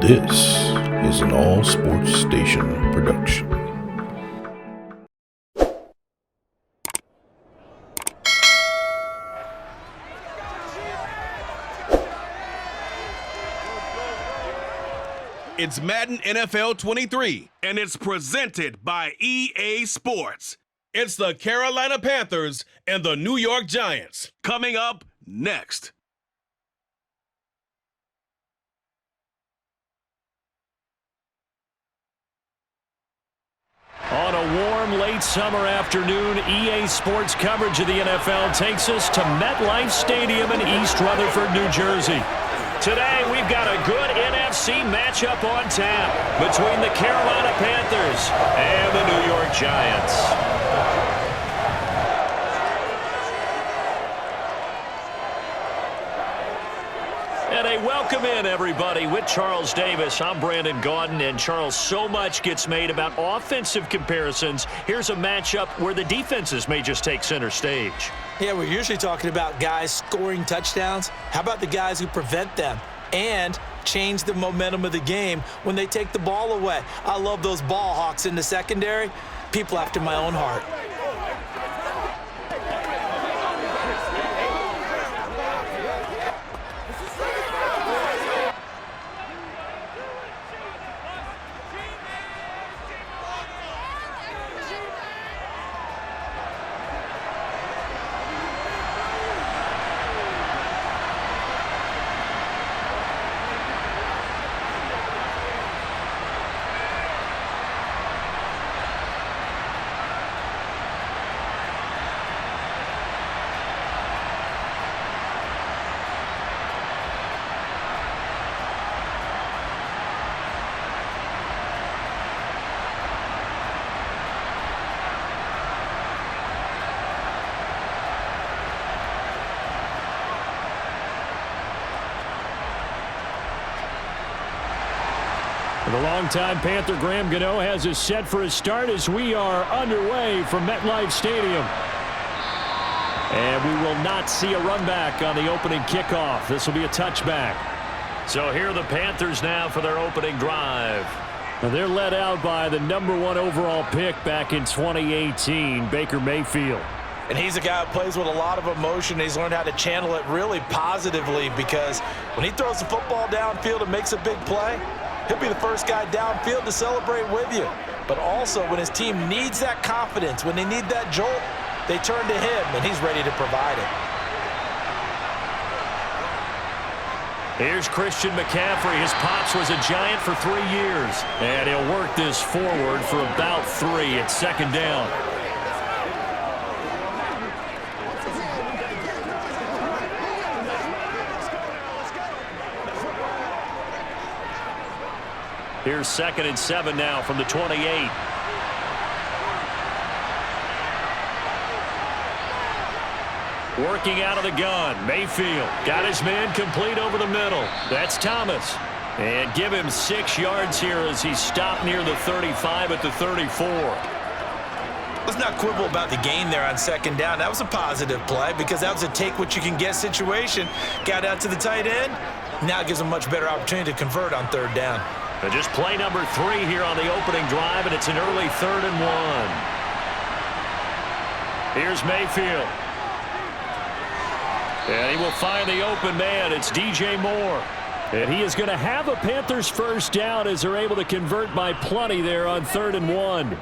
This is an AllSportsStation production. It's Madden NFL 23, and it's presented by EA Sports. It's the Carolina Panthers and the New York Giants. Coming up next. On a warm, late summer afternoon, EA Sports coverage of the NFL takes us to MetLife Stadium in East Rutherford, New Jersey. Today, we've got a good NFC matchup on tap between the Carolina Panthers and the New York Giants. And a welcome in, everybody, with Charles Davis. I'm Brandon Gaudin, and Charles, so much gets made about offensive comparisons. Here's a matchup where the defenses may just take center stage. Yeah, we're usually talking about guys scoring touchdowns. How about the guys who prevent them and change the momentum of the game when they take the ball away? I love those ball hawks in the secondary. People after my own heart. The longtime Panther Graham Gano has us set for a start as we are underway from MetLife Stadium. And we will not see a run back on the opening kickoff. This will be a touchback. So here are the Panthers now for their opening drive. Now they're led out by the #1 overall pick back in 2018, Baker Mayfield. And he's a guy who plays with a lot of emotion. He's learned how to channel it really positively because when he throws the football downfield and makes a big play, he'll be the first guy downfield to celebrate with you. But also, when his team needs that confidence, when they need that jolt, they turn to him, and he's ready to provide it. Here's Christian McCaffrey. His pops was a Giant for 3 years. And he'll work this forward for about 3 at second down. Here's 2nd and 7 now from the 28. Working out of the gun. Mayfield got his man complete over the middle. That's Thomas. And give him 6 yards here as he stopped near the 35 at the 34. Let's not quibble about the gain there on second down. That was a positive play because that was a take-what-you-can-get situation. Got out to the tight end. Now it gives him a much better opportunity to convert on third down. And just play number 3 here on the opening drive, and it's an early 3rd and 1. Here's Mayfield. And he will find the open man. It's DJ Moore. And he is going to have a Panthers first down as they're able to convert by plenty there on 3rd and 1.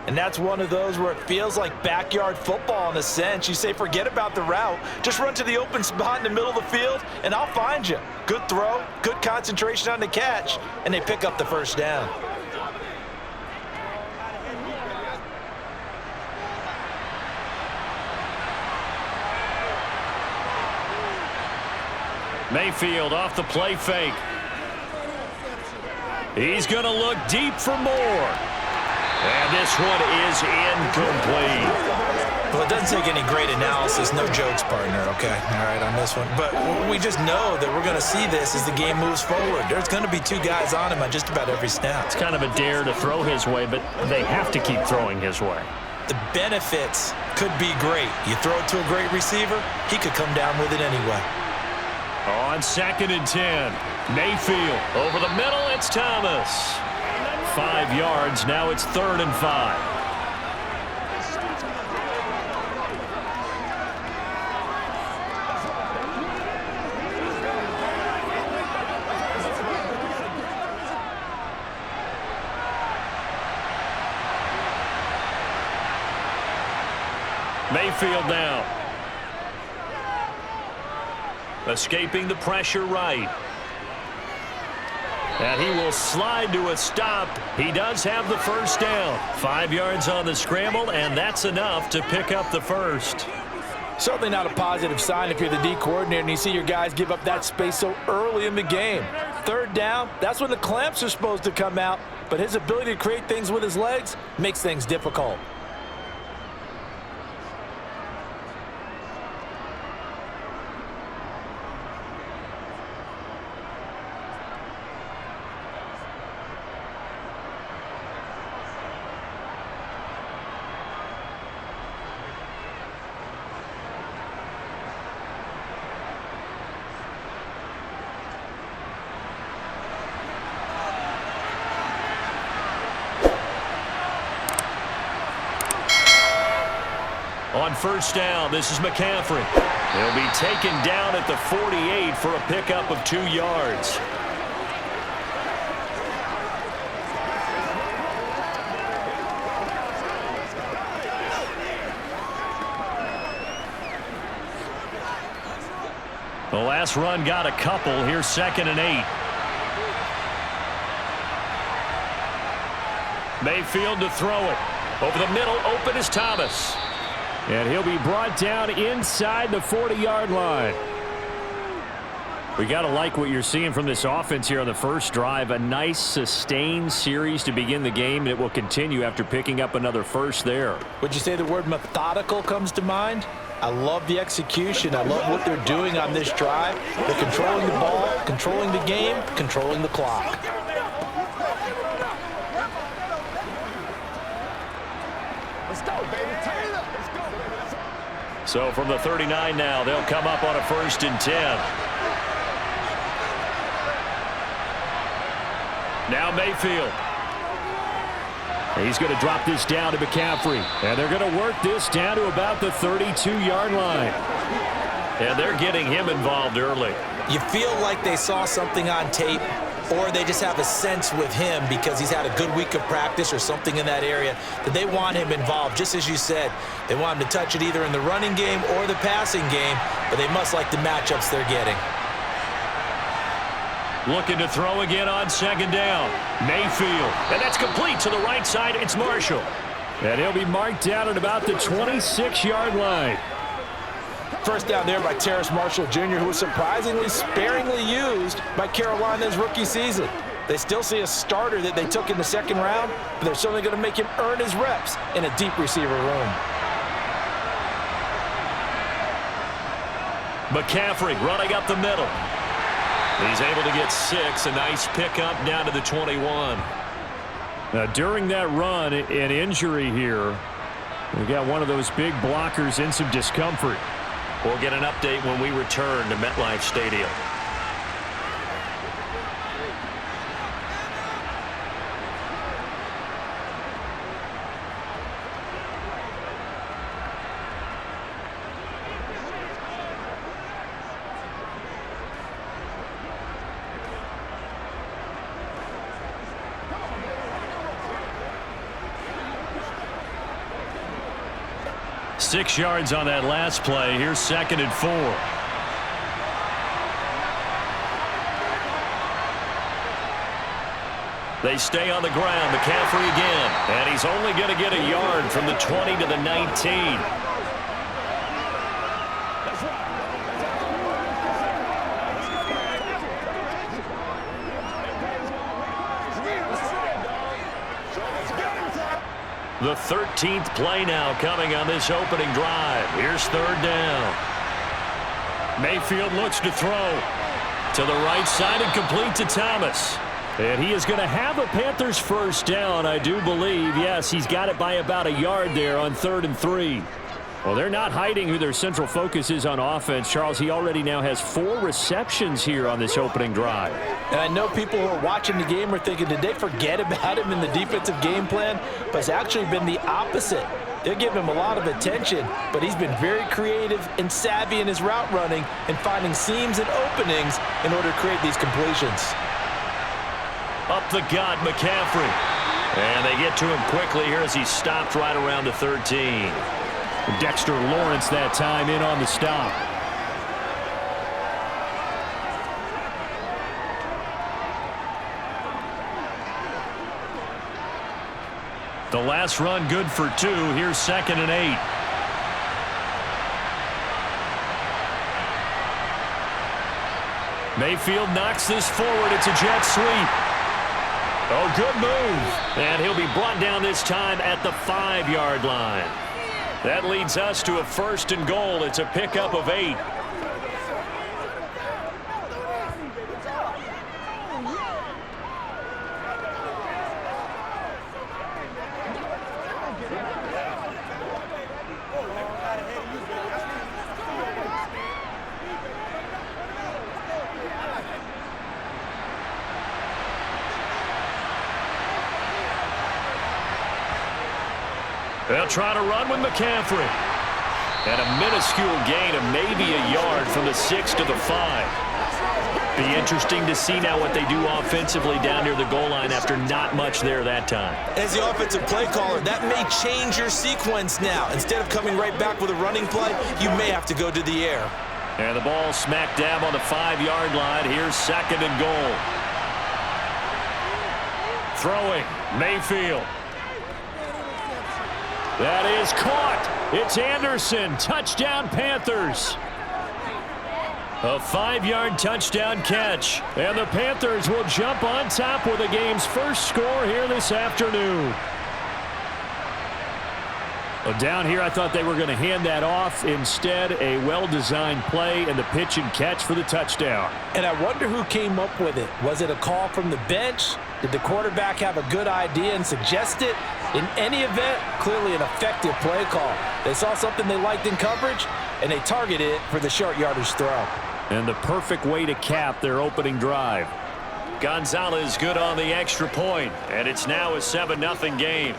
And that's one of those where it feels like backyard football in a sense. You say, forget about the route. Just run to the open spot in the middle of the field, and I'll find you. Good throw, good concentration on the catch, and they pick up the first down. Mayfield off the play fake. He's going to look deep for more. And this one is incomplete. Well, it doesn't take any great analysis. No jokes, partner, okay? All right, on this one. But we just know that we're going to see this as the game moves forward. There's going to be 2 guys on him on just about every snap. It's kind of a dare to throw his way, but they have to keep throwing his way. The benefits could be great. You throw it to a great receiver, he could come down with it anyway. On 2nd and 10. Mayfield over the middle. It's Thomas. 5 yards. Now it's 3rd and 5. Mayfield now. Escaping the pressure right. And he will slide to a stop. He does have the first down. 5 yards on the scramble, and that's enough to pick up the first. Certainly not a positive sign if you're the D coordinator and you see your guys give up that space so early in the game. 3rd down, that's when the clamps are supposed to come out, but his ability to create things with his legs makes things difficult. On 1st down, this is McCaffrey. He'll be taken down at the 48 for a pickup of 2 yards. The last run got a couple. Here's 2nd and 8. Mayfield to throw it. Over the middle, open is Thomas. And he'll be brought down inside the 40-yard line. We got to like what you're seeing from this offense here on the first drive. A nice, sustained series to begin the game, and it will continue after picking up another first there. Would you say the word methodical comes to mind? I love the execution. I love what they're doing on this drive. They're controlling the ball, controlling the game, controlling the clock. So from the 39 now, they'll come up on a 1st and 10. Now Mayfield. He's going to drop this down to McCaffrey. And they're going to work this down to about the 32-yard line. And they're getting him involved early. You feel like they saw something on tape, or they just have a sense with him because he's had a good week of practice or something in that area that they want him involved. Just as you said, they want him to touch it either in the running game or the passing game, but they must like the matchups they're getting. Looking to throw again on 2nd down. Mayfield. And that's complete to the right side. It's Marshall. And he'll be marked down at about the 26-yard line. First down there by Terrace Marshall Jr., who was surprisingly sparingly used by Carolina's rookie season. They still see a starter that they took in the 2nd round, but they're certainly going to make him earn his reps in a deep receiver room. McCaffrey running up the middle. He's able to get 6. A nice pickup down to the 21. Now, during that run, an injury here. We got one of those big blockers in some discomfort. We'll get an update when we return to MetLife Stadium. Six yards on that last play. Here's 2nd and 4. They stay on the ground. McCaffrey again. And he's only going to get a yard from the 20 to the 19. The 13th play now coming on this opening drive. Here's 3rd down. Mayfield looks to throw to the right side and complete to Thomas. And he is going to have a Panthers first down, I do believe. Yes, he's got it by about a yard there on 3rd and 3. Well, they're not hiding who their central focus is on offense. Charles, he already now has 4 receptions here on this opening drive. And I know people who are watching the game are thinking, did they forget about him in the defensive game plan? But it's actually been the opposite. They're giving him a lot of attention, but he's been very creative and savvy in his route running and finding seams and openings in order to create these completions. Up the gut, McCaffrey. And they get to him quickly here as he stopped right around the 13. Dexter Lawrence that time in on the stop. The last run good for 2. Here's 2nd and 8. Mayfield knocks this forward. It's a jet sweep. Oh, good move. And he'll be brought down this time at the 5-yard line. That leads us to a 1st and goal. It's a pickup of 8. They'll try to run with McCaffrey. And a minuscule gain of maybe a yard from the 6 to the 5. Be interesting to see now what they do offensively down near the goal line after not much there that time. As the offensive play caller, that may change your sequence now. Instead of coming right back with a running play, you may have to go to the air. And the ball smack dab on the 5-yard line. Here's 2nd and goal. Throwing, Mayfield. That is caught. It's Anderson. Touchdown, Panthers. A 5-yard touchdown catch. And the Panthers will jump on top with the game's first score here this afternoon. Well, down here, I thought they were going to hand that off. Instead, a well-designed play and the pitch and catch for the touchdown. And I wonder who came up with it. Was it a call from the bench? Did the quarterback have a good idea and suggest it? In any event, clearly an effective play call. They saw something they liked in coverage, and they targeted it for the short yardage throw. And the perfect way to cap their opening drive. Gonzalez good on the extra point, and it's now a 7-0 game.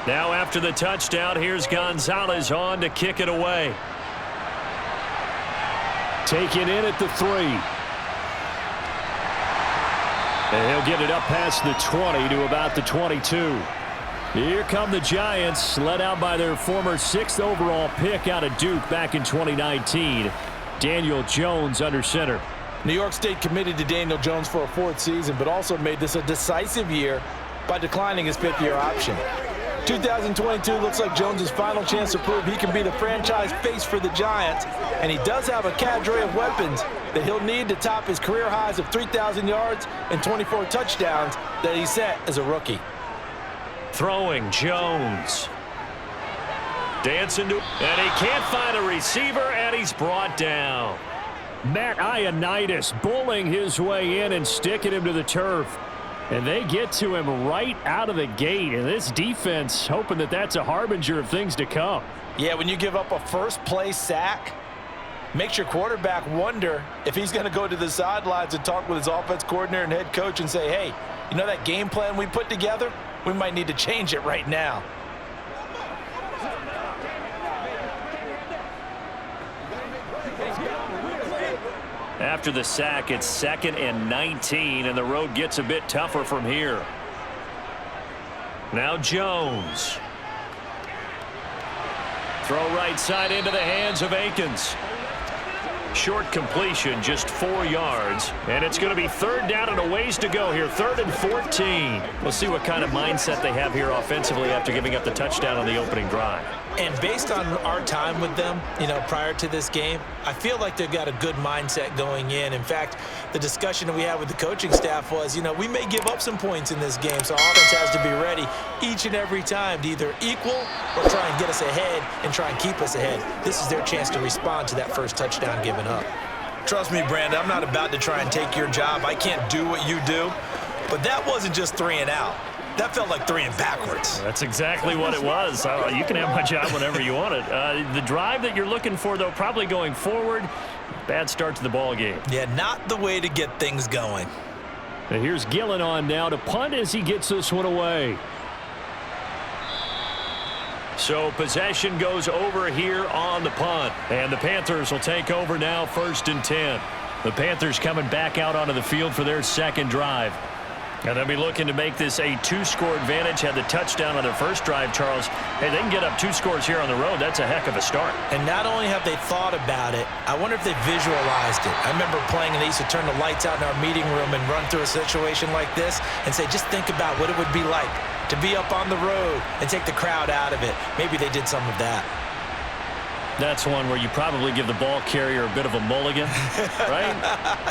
Now after the touchdown, here's Gonzalez on to kick it away. Taken in at the 3. And he'll get it up past the 20 to about the 22. Here come the Giants, led out by their former 6th overall pick out of Duke back in 2019. Daniel Jones under center. New York State committed to Daniel Jones for a 4th season, but also made this a decisive year by declining his 5th-year option. 2022 looks like Jones' final chance to prove he can be the franchise face for the Giants, and he does have a cadre of weapons that he'll need to top his career highs of 3,000 yards and 24 touchdowns that he set as a rookie. Throwing, Jones. Dancing to, and he can't find a receiver, and he's brought down. Matt Ioannidis bullying his way in and sticking him to the turf. And they get to him right out of the gate. And this defense hoping that that's a harbinger of things to come. Yeah, when you give up a first-play sack, makes your quarterback wonder if he's going to go to the sidelines and talk with his offense coordinator and head coach and say, hey, you know that game plan we put together? We might need to change it right now. After the sack, it's 2nd and 19, and the road gets a bit tougher from here. Now Jones. Throw right side into the hands of Akins. Short completion, just 4 yards. And it's going to be 3rd down and a ways to go here. 3rd and 14. We'll see what kind of mindset they have here offensively after giving up the touchdown on the opening drive. And based on our time with them, prior to this game, I feel like they've got a good mindset going in. In fact, the discussion that we had with the coaching staff was, we may give up some points in this game, so our offense has to be ready each and every time to either equal or try and get us ahead and try and keep us ahead. This is their chance to respond to that first touchdown given up. Trust me, Brandon, I'm not about to try and take your job. I can't do what you do. But that wasn't just 3 and out. That felt like 3 and backwards. That's exactly what it was. You can have my job whenever you want it. The drive that you're looking for, though, probably going forward. Bad start to the ball game. Yeah, not the way to get things going. And here's Gillen on now to punt as he gets this one away. So possession goes over here on the punt. And the Panthers will take over now, 1st and 10. The Panthers coming back out onto the field for their second drive. And they'll be looking to make this a 2-score advantage. Had the touchdown on their first drive, Charles. Hey, they can get up 2 scores here on the road. That's a heck of a start. And not only have they thought about it, I wonder if they visualized it. I remember playing, and they used to turn the lights out in our meeting room and run through a situation like this and say, just think about what it would be like to be up on the road and take the crowd out of it. Maybe they did some of that. That's one where you probably give the ball carrier a bit of a mulligan, right?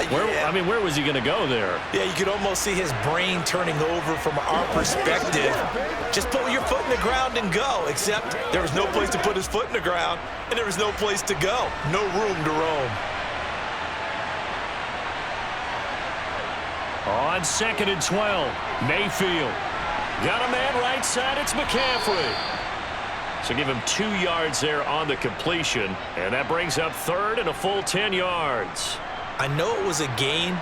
Yeah. Where was he going to go there? Yeah, you could almost see his brain turning over from our perspective. Just put your foot in the ground and go, except there was no place to put his foot in the ground, and there was no place to go. No room to roam. On 2nd and 12, Mayfield. Got a man right side, it's McCaffrey. So give him 2 yards there on the completion, and that brings up 3rd and a full 10 yards. I know it was a gain,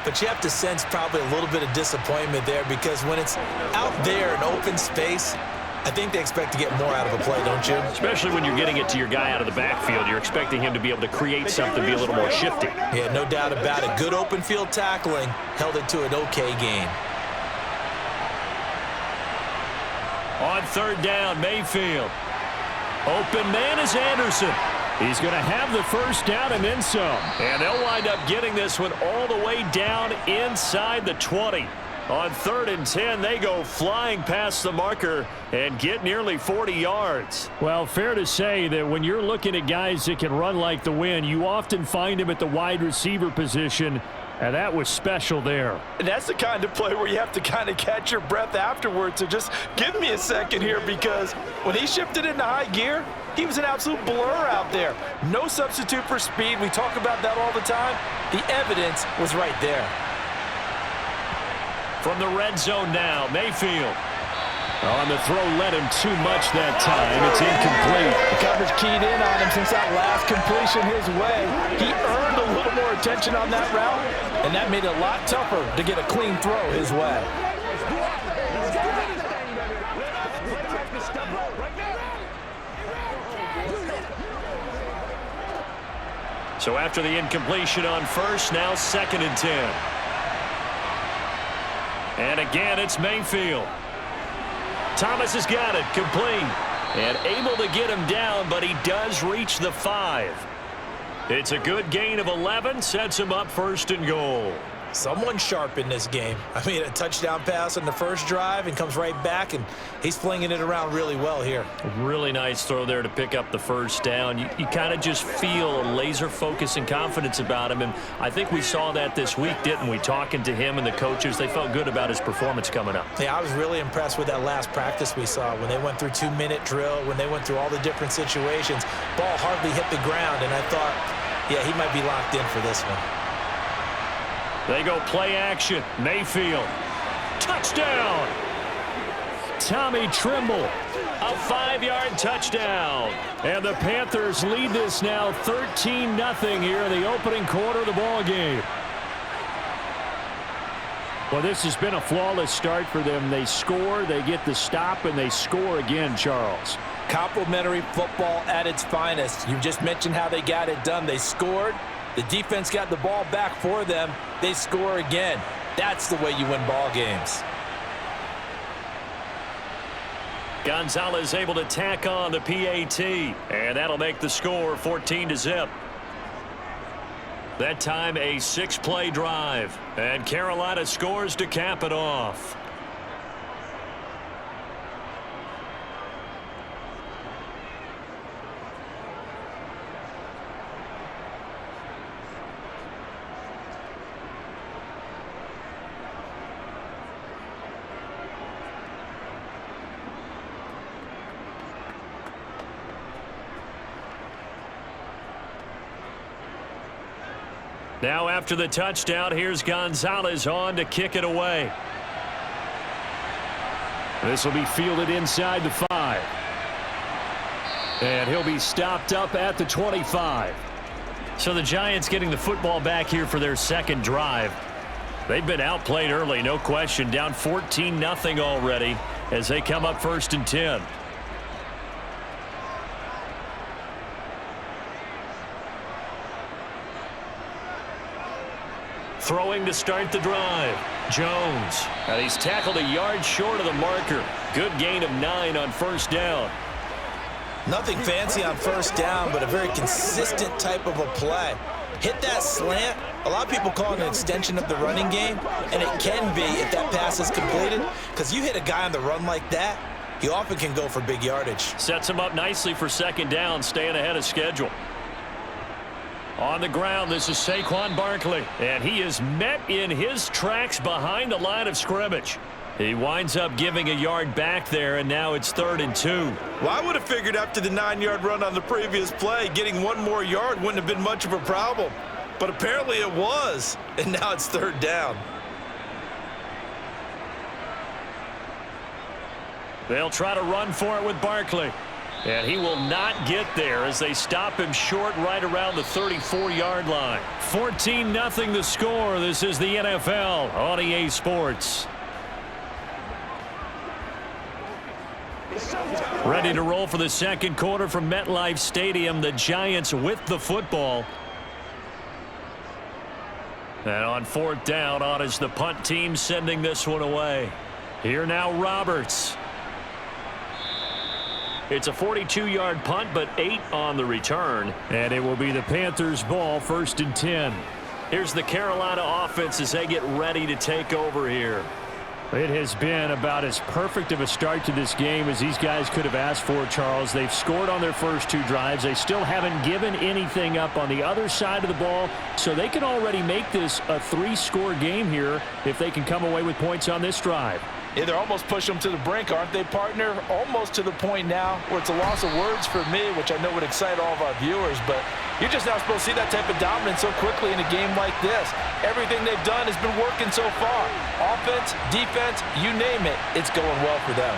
but you have to sense probably a little bit of disappointment there because when it's out there in open space, I think they expect to get more out of a play, don't you? Especially when you're getting it to your guy out of the backfield. You're expecting him to be able to create something, be a little more shifty. Yeah, no doubt about it. Good open field tackling held it to an okay gain. On 3rd down, Mayfield. Open man is Anderson. He's going to have the first down and then some. And they'll wind up getting this one all the way down inside the 20. On 3rd and 10, they go flying past the marker and get nearly 40 yards. Well, fair to say that when you're looking at guys that can run like the wind, you often find them at the wide receiver position. And that was special there. And that's the kind of play where you have to kind of catch your breath afterwards. So just give me a second here because when he shifted into high gear, he was an absolute blur out there. No substitute for speed. We talk about that all the time. The evidence was right there. From the red zone now, Mayfield. On the throw, led him too much that time. It's incomplete. The coverage keyed in on him since that last completion his way. He earned a little more attention on that route, and that made it a lot tougher to get a clean throw his way. So after the incompletion on 1st, now 2nd and 10. And again, it's Mayfield. Thomas has got it, complete, and able to get him down, but he does reach the 5. It's a good gain of 11, sets him up 1st and goal. Someone sharp in this game. I mean, a touchdown pass on the first drive and comes right back, and he's flinging it around really well here. Really nice throw there to pick up the first down. You kind of just feel a laser focus and confidence about him, and I think we saw that this week, didn't we? Talking to him and the coaches, they felt good about his performance coming up. Yeah, I was really impressed with that last practice we saw when they went through 2-minute drill, when they went through all the different situations. Ball hardly hit the ground, and I thought, yeah, he might be locked in for this one. They go play action. Mayfield. Touchdown. Tommy Trimble. A 5-yard touchdown. And the Panthers lead this now 13-0 here in the opening quarter of the ball game. Well, this has been a flawless start for them. They score, they get the stop, and they score again, Charles. Complimentary football at its finest. You just mentioned how they got it done. They scored. The defense got the ball back for them. They score again. That's the way you win ball games. Gonzalez able to tack on the PAT, and that'll make the score 14-0. That time a 6-play drive, and Carolina scores to cap it Now after the touchdown, here's Gonzalez on to kick it away. This will be fielded inside the 5. And he'll be stopped up at the 25. So the Giants getting the football back here for their second drive. They've been outplayed early, no question. Down 14-0 already as they come up 1st and 10. Throwing to start the drive. Jones. And he's tackled a yard short of the marker. Good gain of 9 on 1st down. Nothing fancy on 1st down, but a very consistent type of a play. Hit that slant. A lot of people call it an extension of the running game, and it can be if that pass is completed, because you hit a guy on the run like that, he often can go for big yardage. Sets him up nicely for 2nd down, staying ahead of schedule. On the ground, this is Saquon Barkley, and he is met in his tracks behind the line of scrimmage. He winds up giving a yard back there, and now it's 3rd and 2. Well, I would have figured after the 9-yard run on the previous play, getting 1 more yard wouldn't have been much of a problem. But apparently it was, and now it's 3rd down. They'll try to run for it with Barkley. And he will not get there as they stop him short right around the 34-yard line. 14-0 the score. This is the NFL on EA Sports. Ready to roll for the second quarter from MetLife Stadium. The Giants with the football. And on 4th down, on is the punt team sending this one away. Here now Roberts. It's a 42-yard punt, but 8 on the return. And it will be the Panthers' ball, 1st and 10. Here's the Carolina offense as they get ready to take over here. It has been about as perfect of a start to this game as these guys could have asked for, Charles. They've scored on their first 2 drives. They still haven't given anything up on the other side of the ball, so they can already make this a 3-score game here if they can come away with points on this drive. Yeah, they're almost pushing them to the brink, aren't they, partner? Almost to the point now where it's a loss of words for me, which I know would excite all of our viewers, but you're just not supposed to see that type of dominance so quickly in a game like this. Everything they've done has been working so far. Offense, defense, you name it, it's going well for them.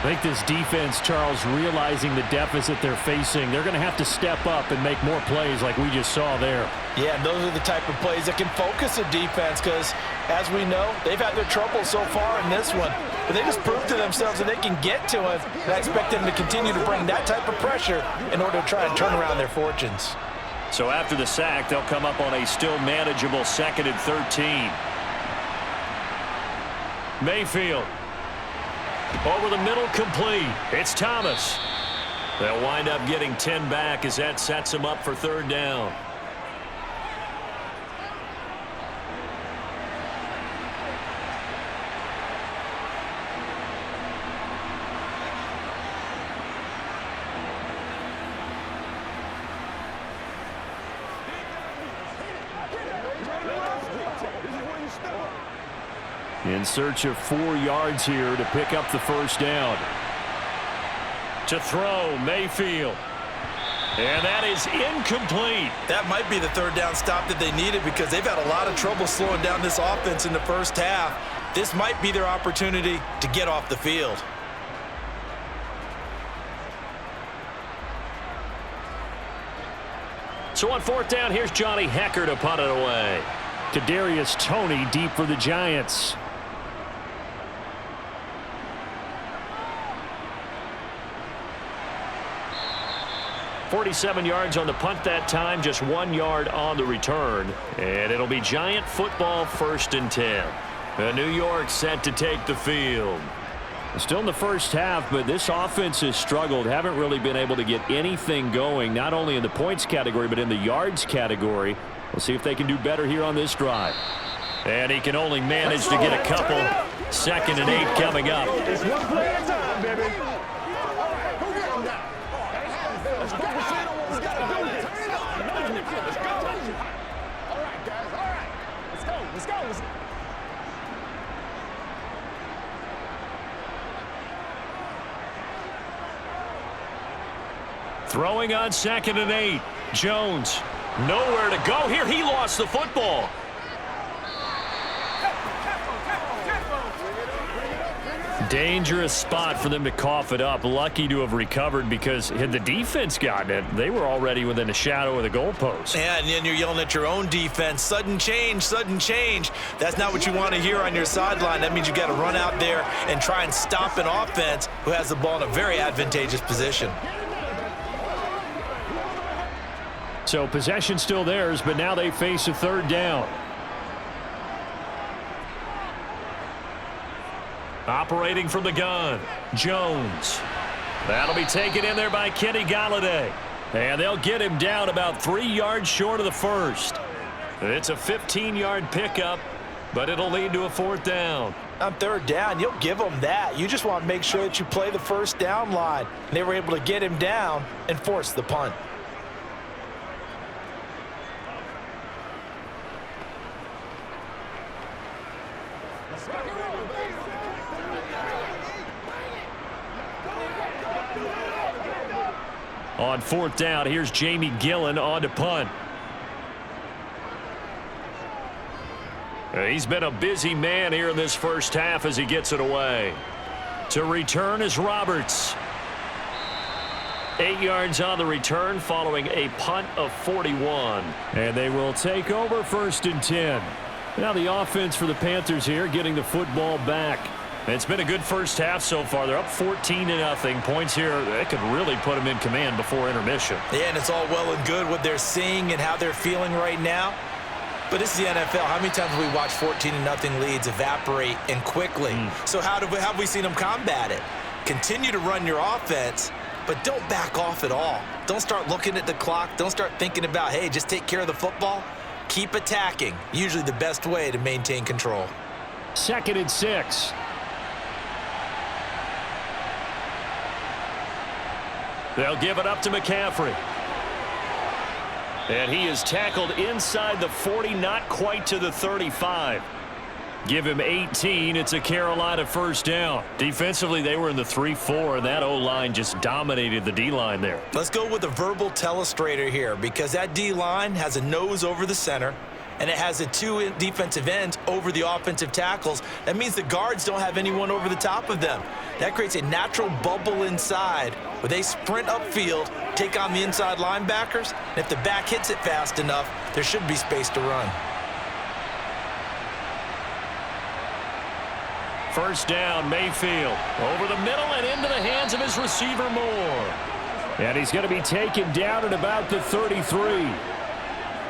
I think this defense, Charles, realizing the deficit they're facing, they're going to have to step up and make more plays like we just saw there. Yeah, and those are the type of plays that can focus a defense because, as we know, they've had their trouble so far in this one. But they just proved to themselves that they can get to it, and I expect them to continue to bring that type of pressure in order to try and turn around their fortunes. So after the sack, they'll come up on a still manageable 2nd and 13. Mayfield. Over the middle, complete. It's Thomas. They'll wind up getting 10 back as that sets them up for 3rd down. In search of 4 yards here to pick up the 1st down. To throw, Mayfield. And that is incomplete. That might be the 3rd down stop that they needed because they've had a lot of trouble slowing down this offense in the first half. This might be their opportunity to get off the field. So on 4th down, here's Johnny Hecker to punt it away. Kadarius Toney deep for the Giants. 47 yards on the punt that time, just 1 yard on the return. And it'll be Giant football, 1st and 10. New York set to take the field. Still in the first half, but this offense has struggled. Haven't really been able to get anything going, not only in the points category, but in the yards category. We'll see if they can do better here on this drive. And he can only manage to get a couple. 2nd and 8 coming up. It's one play at a time, baby. Let's go. Throwing on 2nd and 8. Jones Nowhere to go here. He lost the football. Dangerous spot for them to cough it up. Lucky to have recovered, because had the defense gotten it, they were already within a shadow of the goalpost. Yeah, and then you're yelling at your own defense. Sudden change, sudden change. That's not what you want to hear on your sideline. That means you got to run out there and try and stop an offense who has the ball in a very advantageous position. So possession still theirs, but now they face a third down. Operating from the gun, Jones. That'll be taken in there by Kenny Galladay. And they'll get him down about 3 yards short of the first. It's a 15-yard pickup, but it'll lead to a fourth down. On third down, you'll give them that. You just want to make sure that you play the first down line. And they were able to get him down and force the punt. On fourth down, here's Jamie Gillen on to punt. He's been a busy man here in this first half as he gets it away. To return is Roberts. 8 yards on the return following a punt of 41. And they will take over 1st and 10. Now the offense for the Panthers here getting the football back. It's been a good first half so far. They're up 14-0. Points here, that could really put them in command before intermission. Yeah, and it's all well and good what they're seeing and how they're feeling right now. But this is the NFL. How many times have we watched 14-0 leads evaporate and quickly? So how have we seen them combat it? Continue to run your offense, but don't back off at all. Don't start looking at the clock. Don't start thinking about, hey, just take care of the football. Keep attacking. Usually the best way to maintain control. 2nd and 6. They'll give it up to McCaffrey. And he is tackled inside the 40, not quite to the 35. Give him 18. It's a Carolina first down. Defensively, they were in the 3-4, and that O-line just dominated the D-line there. Let's go with a verbal telestrator here, because that D-line has a nose over the center, and it has the 2 defensive ends over the offensive tackles. That means the guards don't have anyone over the top of them. That creates a natural bubble inside where they sprint upfield, take on the inside linebackers, and if the back hits it fast enough, there should be space to run. First down, Mayfield. Over the middle and into the hands of his receiver, Moore. And he's going to be taken down at about the 33.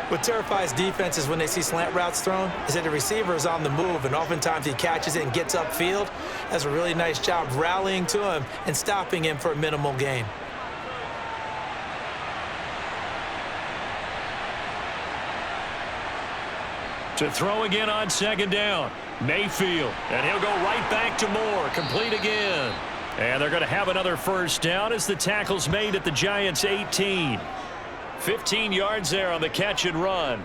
What terrifies defenses when they see slant routes thrown is that the receiver is on the move, and oftentimes he catches it and gets upfield. Does a really nice job rallying to him and stopping him for a minimal gain. To throw again on 2nd down, Mayfield. And he'll go right back to Moore. Complete again. And they're going to have another first down as the tackle's made at the Giants' 18. 15 yards there on the catch and run.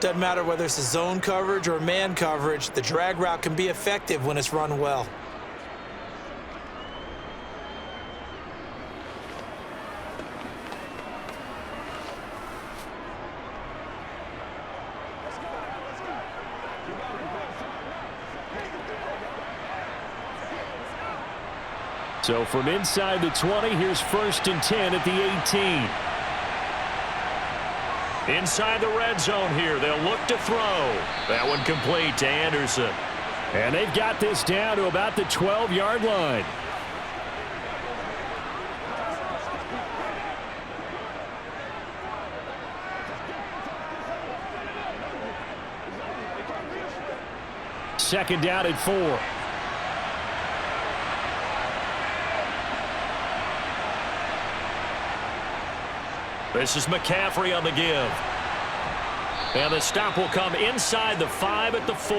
Doesn't matter whether it's a zone coverage or man coverage, the drag route can be effective when it's run well. So from inside the 20, here's 1st and 10 at the 18. Inside the red zone here, they'll look to throw. That one complete to Anderson. And they've got this down to about the 12-yard line. Second down at 4. This is McCaffrey on the give. And the stop will come inside the 5 at the 4.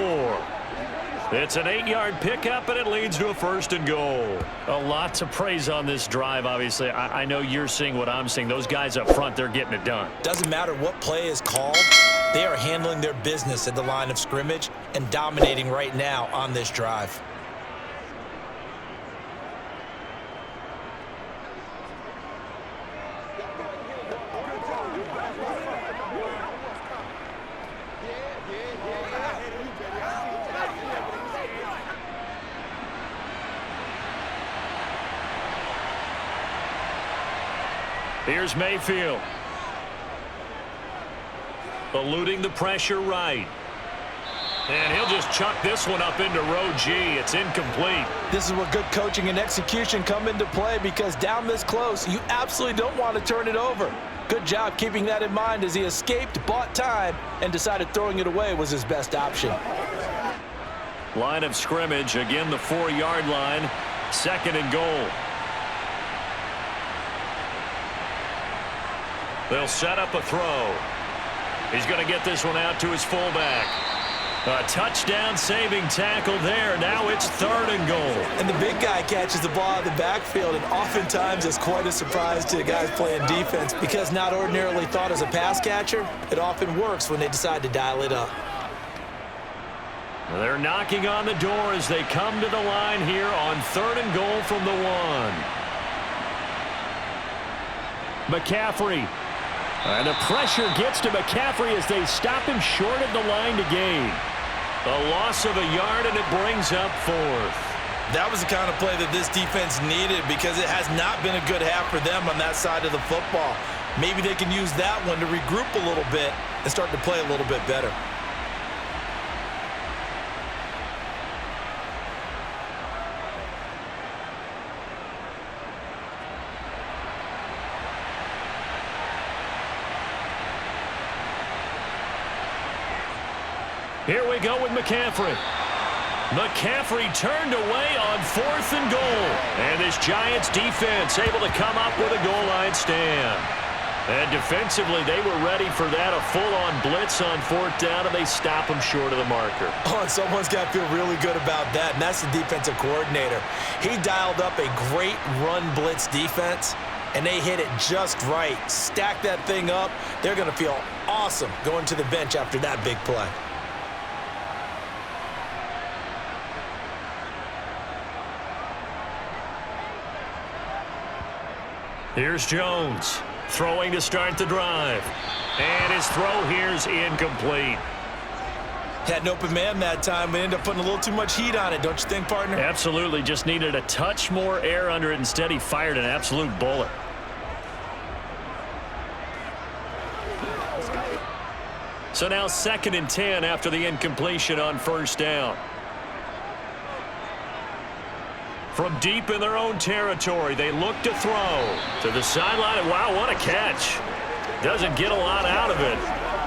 It's an 8-yard pickup, and it leads to a 1st and goal. A lot to praise on this drive, obviously. I know you're seeing what I'm seeing. Those guys up front, they're getting it done. Doesn't matter what play is called. They are handling their business at the line of scrimmage and dominating right now on this drive. Here's Mayfield. Eluding the pressure right. And he'll just chuck this one up into row G. It's incomplete. This is where good coaching and execution come into play, because down this close, you absolutely don't want to turn it over. Good job keeping that in mind as he escaped, bought time, and decided throwing it away was his best option. Line of scrimmage, again the 4-yard line, 2nd and goal. They'll set up a throw. He's going to get this one out to his fullback. A touchdown-saving tackle there. Now it's 3rd and goal. And the big guy catches the ball out of the backfield, and oftentimes it's quite a surprise to the guys playing defense, because not ordinarily thought as a pass catcher, it often works when they decide to dial it up. They're knocking on the door as they come to the line here on 3rd and goal from the 1. McCaffrey. And the pressure gets to McCaffrey as they stop him short of the line to gain. A loss of a yard, and it brings up 4th. That was the kind of play that this defense needed, because it has not been a good half for them on that side of the football. Maybe they can use that one to regroup a little bit and start to play a little bit better. Here we go with McCaffrey. McCaffrey turned away on 4th and goal. And this Giants defense able to come up with a goal line stand. And defensively, they were ready for that, a full-on blitz on 4th down, and they stop him short of the marker. Oh, and someone's got to feel really good about that, and that's the defensive coordinator. He dialed up a great run blitz defense, and they hit it just right. Stack that thing up. They're going to feel awesome going to the bench after that big play. Here's Jones, throwing to start the drive. And his throw here's incomplete. Had an open man that time, but ended up putting a little too much heat on it, don't you think, partner? Absolutely, just needed a touch more air under it. Instead, he fired an absolute bullet. So now 2nd and 10 after the incompletion on 1st down. From deep in their own territory, they look to throw to the sideline. And wow, what a catch. Doesn't get a lot out of it,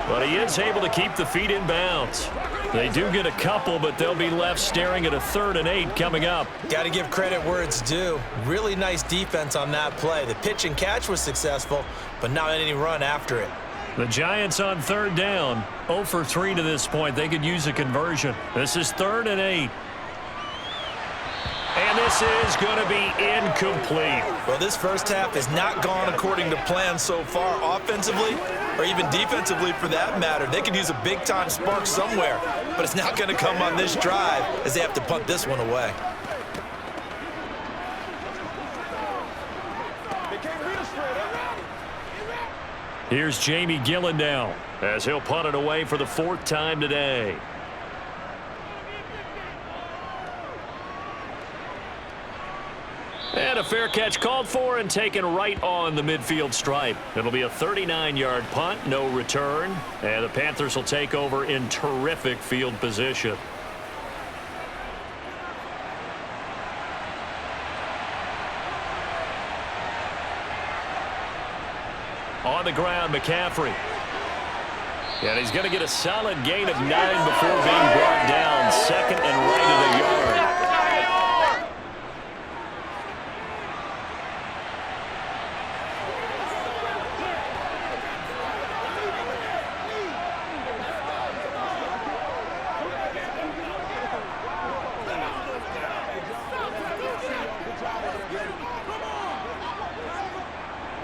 but he is able to keep the feet in bounds. They do get a couple, but they'll be left staring at a 3rd and 8 coming up. Got to give credit where it's due. Really nice defense on that play. The pitch and catch was successful, but not any run after it. The Giants on 3rd down, 0 for 3 to this point. They could use a conversion. This is 3rd and 8. And this is going to be incomplete. Well, this first half has not gone according to plan so far, offensively or even defensively for that matter. They could use a big-time spark somewhere, but it's not going to come on this drive as they have to punt this one away. Here's Jamie Gillen now as he'll punt it away for the 4th time today. And a fair catch called for and taken right on the midfield stripe. It'll be a 39-yard punt, no return. And the Panthers will take over in terrific field position. On the ground, McCaffrey. And he's going to get a solid gain of 9 before being brought down. 2nd and right at a yard.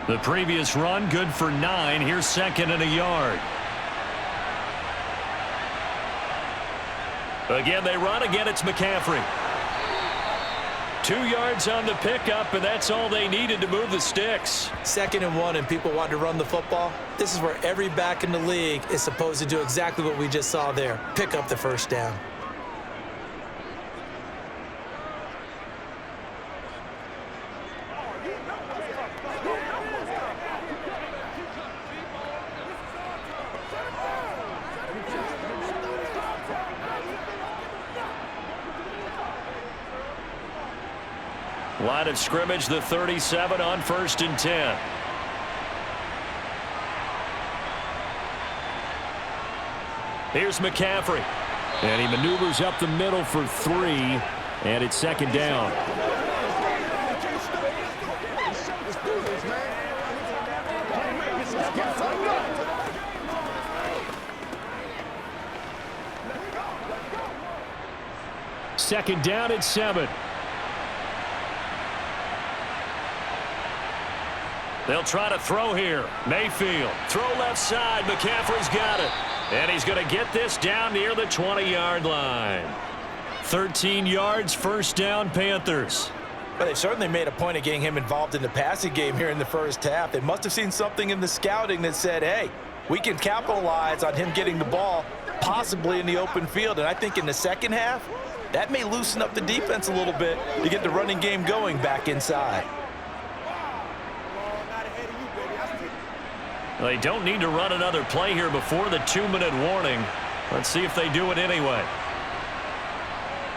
The previous run, good for 9. Here's 2nd and a yard. Again, they run. Again, it's McCaffrey. 2 yards on the pickup, and that's all they needed to move the sticks. 2nd and 1, and people want to run the football. This is where every back in the league is supposed to do exactly what we just saw there. Pick up the first down. Line of scrimmage, the 37 on 1st and 10. Here's McCaffrey. And he maneuvers up the middle for 3. And it's 2nd down. Second down at 7. They'll try to throw here. Mayfield. Throw left side. McCaffrey's got it. And he's going to get this down near the 20-yard line. 13 yards, 1st down, Panthers. But they've certainly made a point of getting him involved in the passing game here in the first half. They must have seen something in the scouting that said, hey, we can capitalize on him getting the ball, possibly in the open field. And I think in the second half, that may loosen up the defense a little bit to get the running game going back inside. They don't need to run another play here before the 2-minute warning. Let's see if they do it anyway.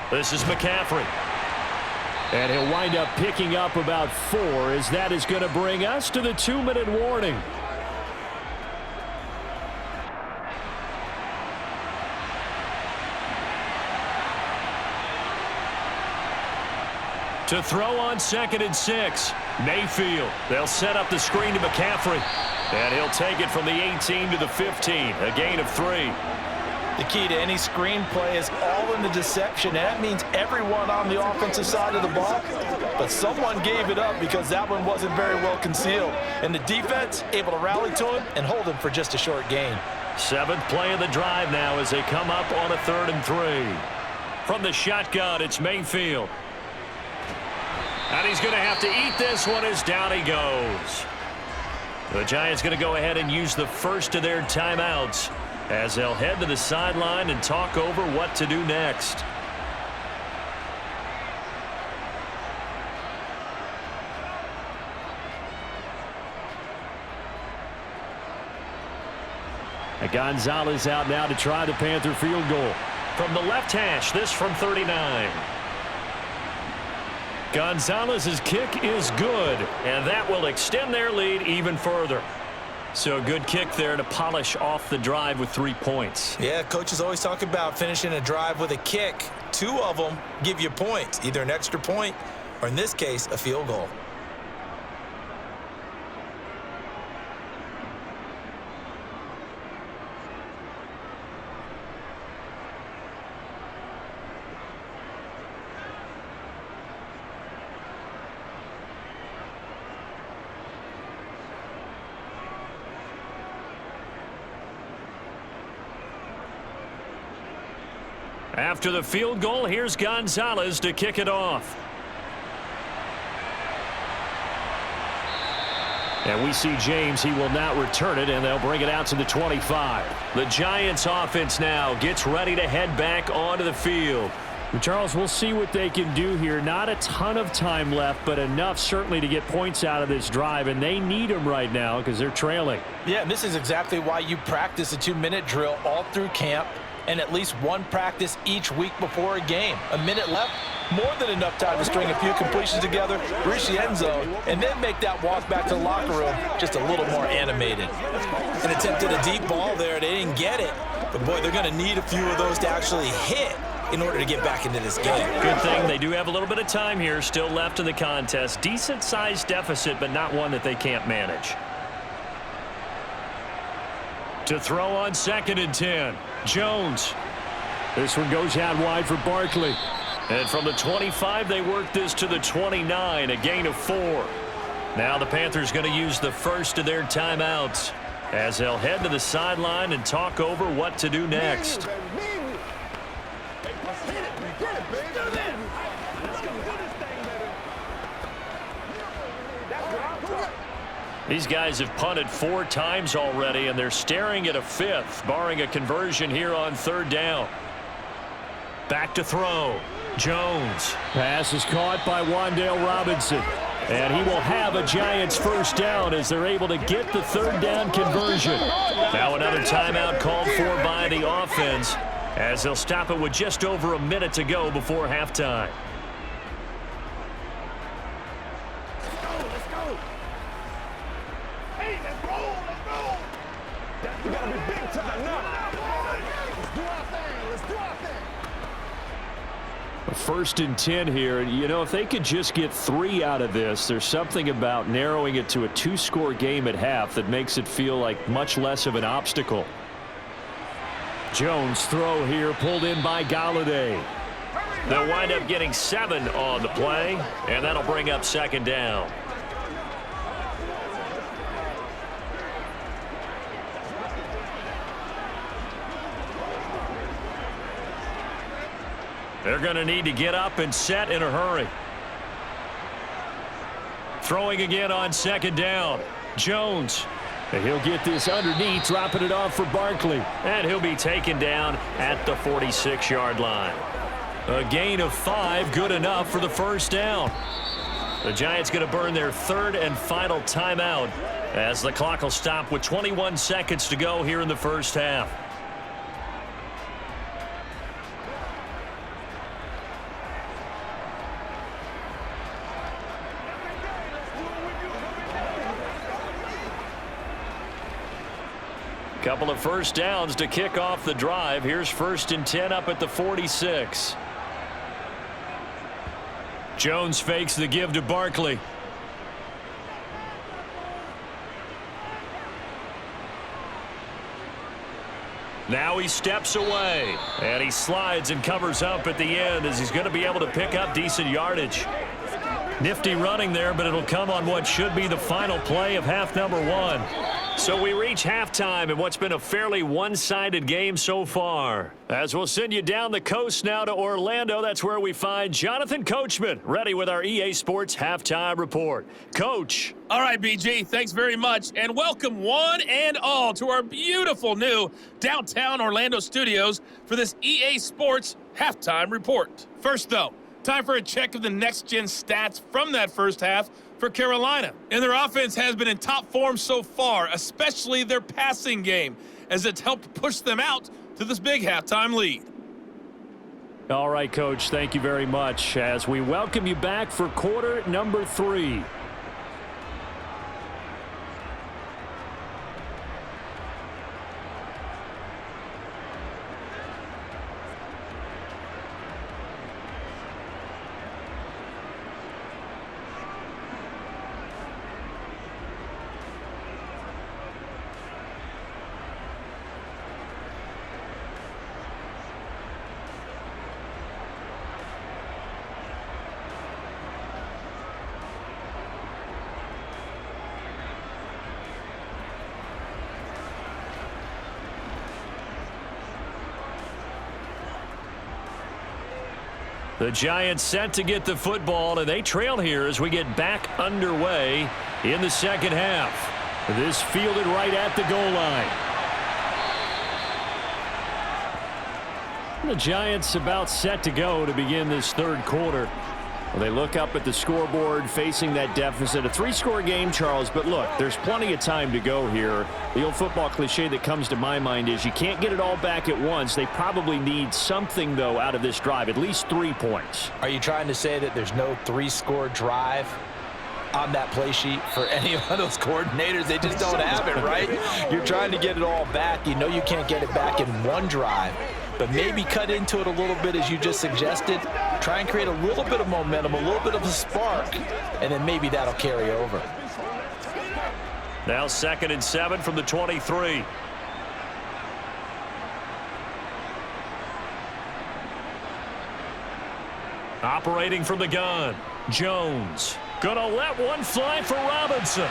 This is McCaffrey. And he'll wind up picking up about 4, as that is going to bring us to the 2-minute warning. To throw on 2nd and 6. Mayfield. They'll set up the screen to McCaffrey. And he'll take it from the 18 to the 15. A gain of 3. The key to any screen play is all in the deception. And that means everyone on the offensive side of the ball. But someone gave it up because that one wasn't very well concealed. And the defense able to rally to him and hold him for just a short gain. 7th play of the drive now as they come up on a 3rd and 3. From the shotgun, it's Mayfield. And he's going to have to eat this one as down he goes. The Giants going to go ahead and use the first of their timeouts as they'll head to the sideline and talk over what to do next. Gonzalez out now to try the Panther field goal. From the left hash, this from 39. Gonzalez's kick is good, and that will extend their lead even further. So a good kick there to polish off the drive with 3 points. Yeah, coaches always talk about finishing a drive with a kick. 2 of them give you points, either an extra point or, in this case, a field goal. After the field goal, here's Gonzalez to kick it off. And we see James. He will not return it, and they'll bring it out to the 25. The Giants offense now gets ready to head back onto the field. Charles, we'll see what they can do here. Not a ton of time left, but enough certainly to get points out of this drive, and they need them right now because they're trailing. Yeah, and this is exactly why you practice a 2-minute drill all through camp and at least one practice each week before a game. A minute left, more than enough time to string a few completions together, reach the end zone, and then make that walk back to the locker room just a little more animated. And attempted a deep ball there. They didn't get it. But, boy, they're going to need a few of those to actually hit in order to get back into this game. Good thing they do have a little bit of time here still left in the contest. Decent-sized deficit, but not one that they can't manage. To throw on 2nd and 10. Jones. This one goes out wide for Barkley. And from the 25, they work this to the 29, a gain of 4. Now the Panthers going to use the first of their timeouts as they'll head to the sideline and talk over what to do next. These guys have punted 4 times already, and they're staring at a 5th, barring a conversion here on 3rd down. Back to throw. Jones. Pass is caught by Wan'Dale Robinson. And he will have a Giants first down as they're able to get the 3rd down conversion. Now another timeout called for by the offense as they'll stop it with just over a minute to go before halftime. Let's go. Hey, let's go. We gotta be big time now. Let's do our thing. Let's do our thing. A 1st and 10 here. You know, if they could just get 3 out of this, there's something about narrowing it to a 2-score game at half that makes it feel like much less of an obstacle. Jones throw here pulled in by Galladay. They'll wind up getting 7 on the play, and that'll bring up 2nd down. They're going to need to get up and set in a hurry. Throwing again on 2nd down. Jones. And he'll get this underneath, dropping it off for Barkley. And he'll be taken down at the 46-yard line. A gain of 5, good enough for the first down. The Giants going to burn their 3rd and final timeout as the clock will stop with 21 seconds to go here in the first half. Couple of first downs to kick off the drive. Here's 1st and 10 up at the 46. Jones fakes the give to Barkley. Now he steps away, and he slides and covers up at the end as he's going to be able to pick up decent yardage. Nifty running there, but it'll come on what should be the final play of half number 1. So we reach halftime in what's been a fairly one-sided game so far. As we'll send you down the coast now to Orlando, that's where we find Jonathan Coachman, ready with our EA Sports Halftime Report. Coach. All right, BG, thanks very much, and welcome one and all to our beautiful new downtown Orlando studios for this EA Sports Halftime Report. First, though, time for a check of the next-gen stats from that first half for Carolina. And their offense has been in top form so far, especially their passing game, as it's helped push them out to this big halftime lead. All right, Coach, thank you very much as we welcome you back for quarter number 3. The Giants set to get the football, and they trail here as we get back underway in the second half. This fielded right at the goal line. The Giants about set to go to begin this third quarter. Well, they look up at the scoreboard facing that deficit. A 3-score game, Charles, but look, there's plenty of time to go here. The old football cliche that comes to my mind is you can't get it all back at once. They probably need something, though, out of this drive, at least 3 points. Are you trying to say that there's no 3-score drive on that play sheet for any of those coordinators? They just don't have it, right? You're trying to get it all back. You know you can't get it back in one drive, but maybe cut into it a little bit as you just suggested. Try and create a little bit of momentum, a little bit of a spark, and then maybe that'll carry over. Now 2nd and 7 from the 23. Operating from the gun, Jones. Gonna let one fly for Robinson.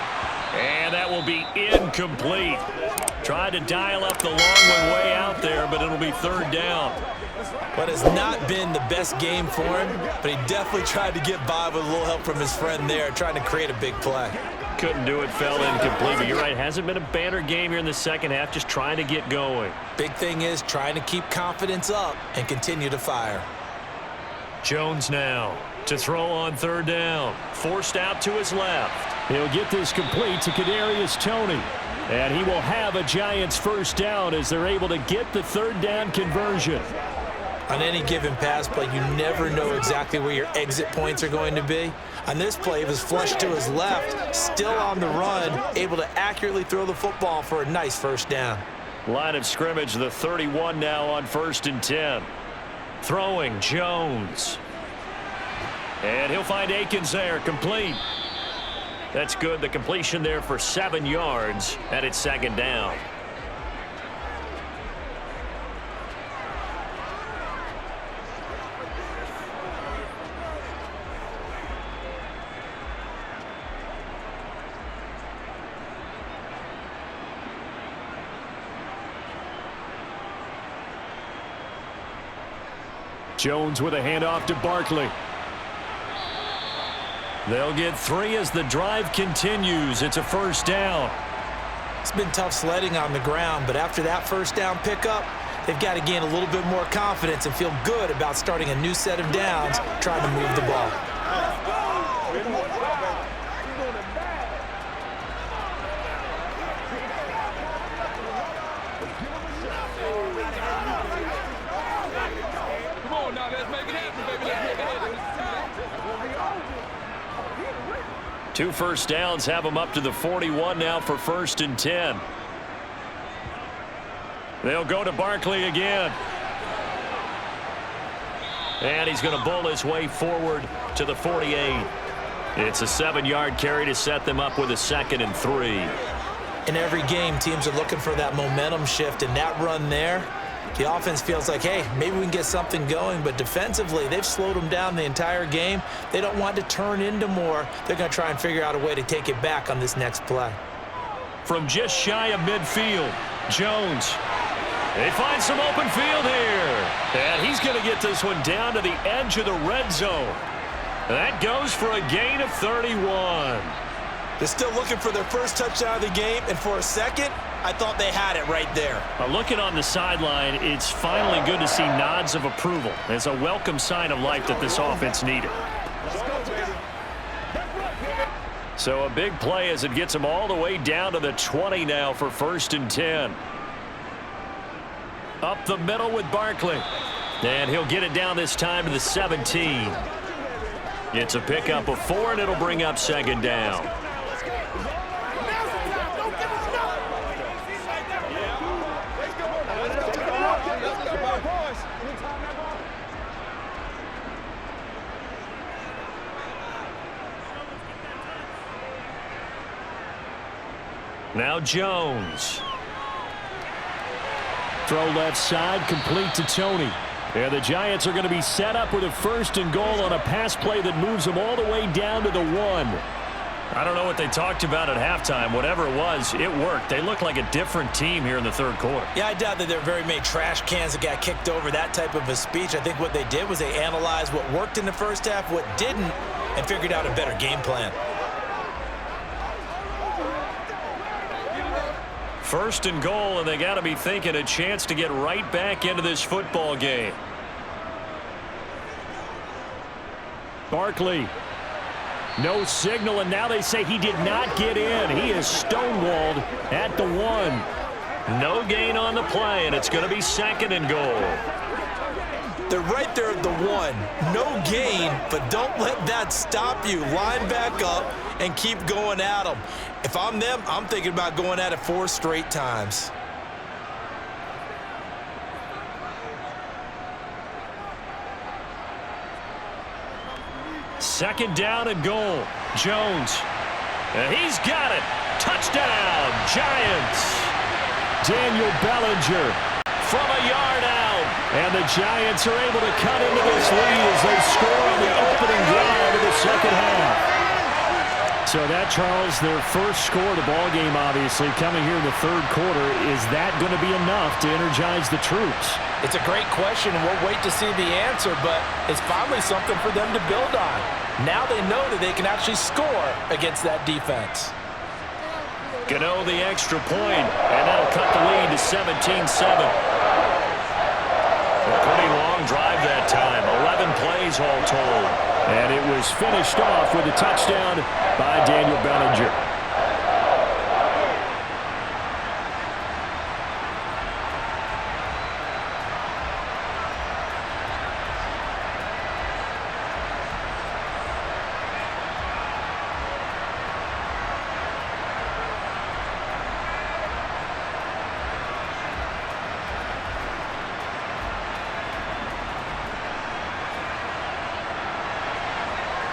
And that will be incomplete. Tried to dial up the long one way out there, but it'll be 3rd down. But it's not been the best game for him, but he definitely tried to get by with a little help from his friend there, trying to create a big play. Couldn't do it, fell incomplete. But you're right, hasn't been a banner game here in the second half, just trying to get going. Big thing is trying to keep confidence up and continue to fire. Jones now to throw on third down. Forced out to his left. He'll get this complete to Kadarius Toney. And he will have a Giants first down as they're able to get the third down conversion. On any given pass play, you never know exactly where your exit points are going to be. On this play, it was flushed to his left, still on the run, able to accurately throw the football for a nice first down. Line of scrimmage, the 31 now on 1st and 10. Throwing, Jones. And he'll find Akins there, complete. That's good, the completion there for 7 yards, and it's second down. Jones with a handoff to Barkley. They'll get 3 as the drive continues. It's a first down. It's been tough sledding on the ground, but after that first down pickup, they've got to gain a little bit more confidence and feel good about starting a new set of downs, trying to move the ball. Two first downs have them up to the 41 now for 1st and 10. They'll go to Barkley again. And he's going to bull his way forward to the 48. It's a 7-yard carry to set them up with a 2nd and 3. In every game, teams are looking for that momentum shift, and that run there, the offense feels like, hey, maybe we can get something going, but defensively, they've slowed them down the entire game. They don't want to turn into more. They're going to try and figure out a way to take it back on this next play. From just shy of midfield, Jones. They find some open field here. And he's going to get this one down to the edge of the red zone. That goes for a gain of 31. They're still looking for their first touchdown of the game, and for a second, I thought they had it right there. Looking on the sideline, it's finally good to see nods of approval. It's a welcome sign of life that this offense needed. So a big play as it gets them all the way down to the 20 now for 1st and 10. Up the middle with Barkley. And he'll get it down this time to the 17. It's a pickup of 4, and it'll bring up 2nd down. Now Jones. Throw left side, complete to Toney. And the Giants are going to be set up with a 1st and goal on a pass play that moves them all the way down to the 1. I don't know what they talked about at halftime. Whatever it was, it worked. They look like a different team here in the 3rd quarter. Yeah, I doubt that there are very many trash cans that got kicked over, that type of a speech. I think what they did was they analyzed what worked in the first half, what didn't, and figured out a better game plan. 1st and goal, and they got to be thinking a chance to get right back into this football game. Barkley. No signal, and now they say he did not get in. He is stonewalled at the 1. No gain on the play, and it's going to be 2nd and goal. They're right there at the 1. No gain, but don't let that stop you. Line back up and keep going at them. If I'm them, I'm thinking about going at it 4 straight times. Second down and goal. Jones. And he's got it. Touchdown, Giants. Daniel Bellinger from a yard out. And the Giants are able to cut into this lead as they score on the opening drive of the second half. So that, Charles, their first score of the ball game, obviously, coming here in the 3rd quarter. Is that going to be enough to energize the troops? It's a great question, and we'll wait to see the answer, but it's finally something for them to build on. Now they know that they can actually score against that defense. Gano the extra point, and that'll cut the lead to 17-7. A pretty long drive that time, 11 plays all told. And it was finished off with a touchdown by Daniel Bellinger.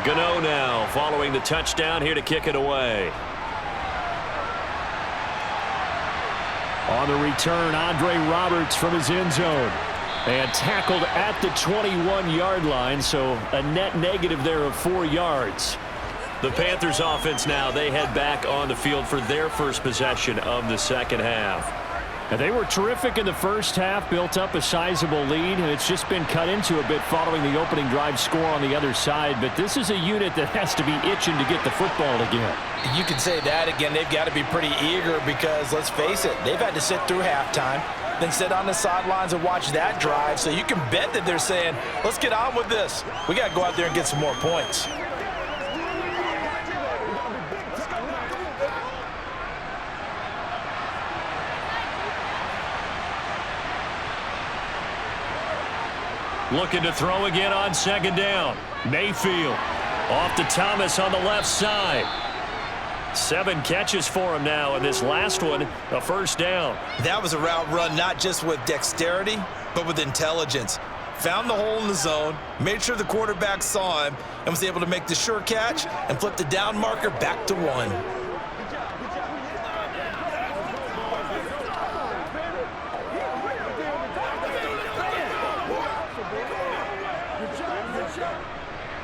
Gano now following the touchdown here to kick it away. On the return, Andre Roberts from his end zone. And tackled at the 21-yard line, so a net negative there of 4 yards. The Panthers offense now, they head back on the field for their first possession of the second half. And they were terrific in the first half, built up a sizable lead, and it's just been cut into a bit following the opening drive score on the other side. But this is a unit that has to be itching to get the football again. You can say that again. They've got to be pretty eager because, let's face it, they've had to sit through halftime, then sit on the sidelines and watch that drive. So you can bet that they're saying, let's get on with this. We got to go out there and get some more points. Looking to throw again on second down. Mayfield off to Thomas on the left side. 7 catches for him now, and this last one, a first down. That was a route run not just with dexterity, but with intelligence. Found the hole in the zone, made sure the quarterback saw him, and was able to make the sure catch and flip the down marker back to 1.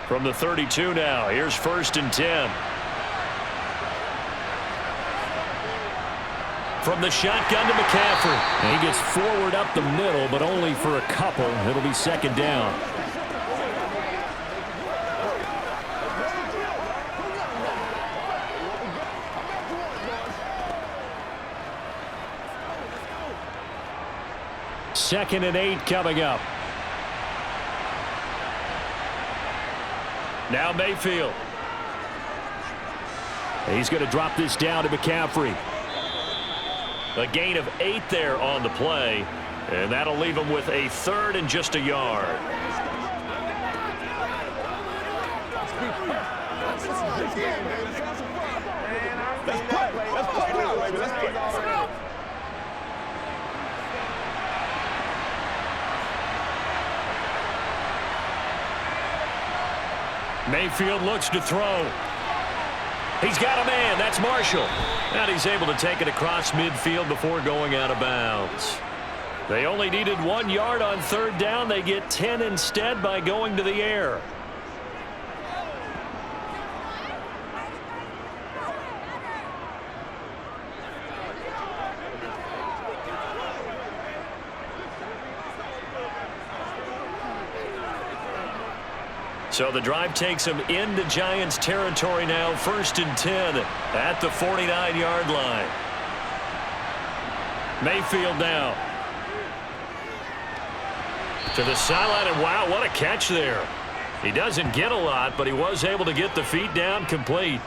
From the 32 now, here's 1st and 10. From the shotgun to McCaffrey. And he gets forward up the middle, but only for a couple. It'll be second down. Second and 8 coming up. Now Mayfield. He's going to drop this down to McCaffrey. A gain of 8 there on the play, and that'll leave him with a 3rd and just a yard. Mayfield looks to throw. He's got a man. That's Marshall. And he's able to take it across midfield before going out of bounds. They only needed 1 yard on 3rd down. They get 10 instead by going to the air. So the drive takes him into Giants territory now, 1st and 10 at the 49-yard line. Mayfield now to the sideline, and wow, what a catch there. He doesn't get a lot, but he was able to get the feet down complete.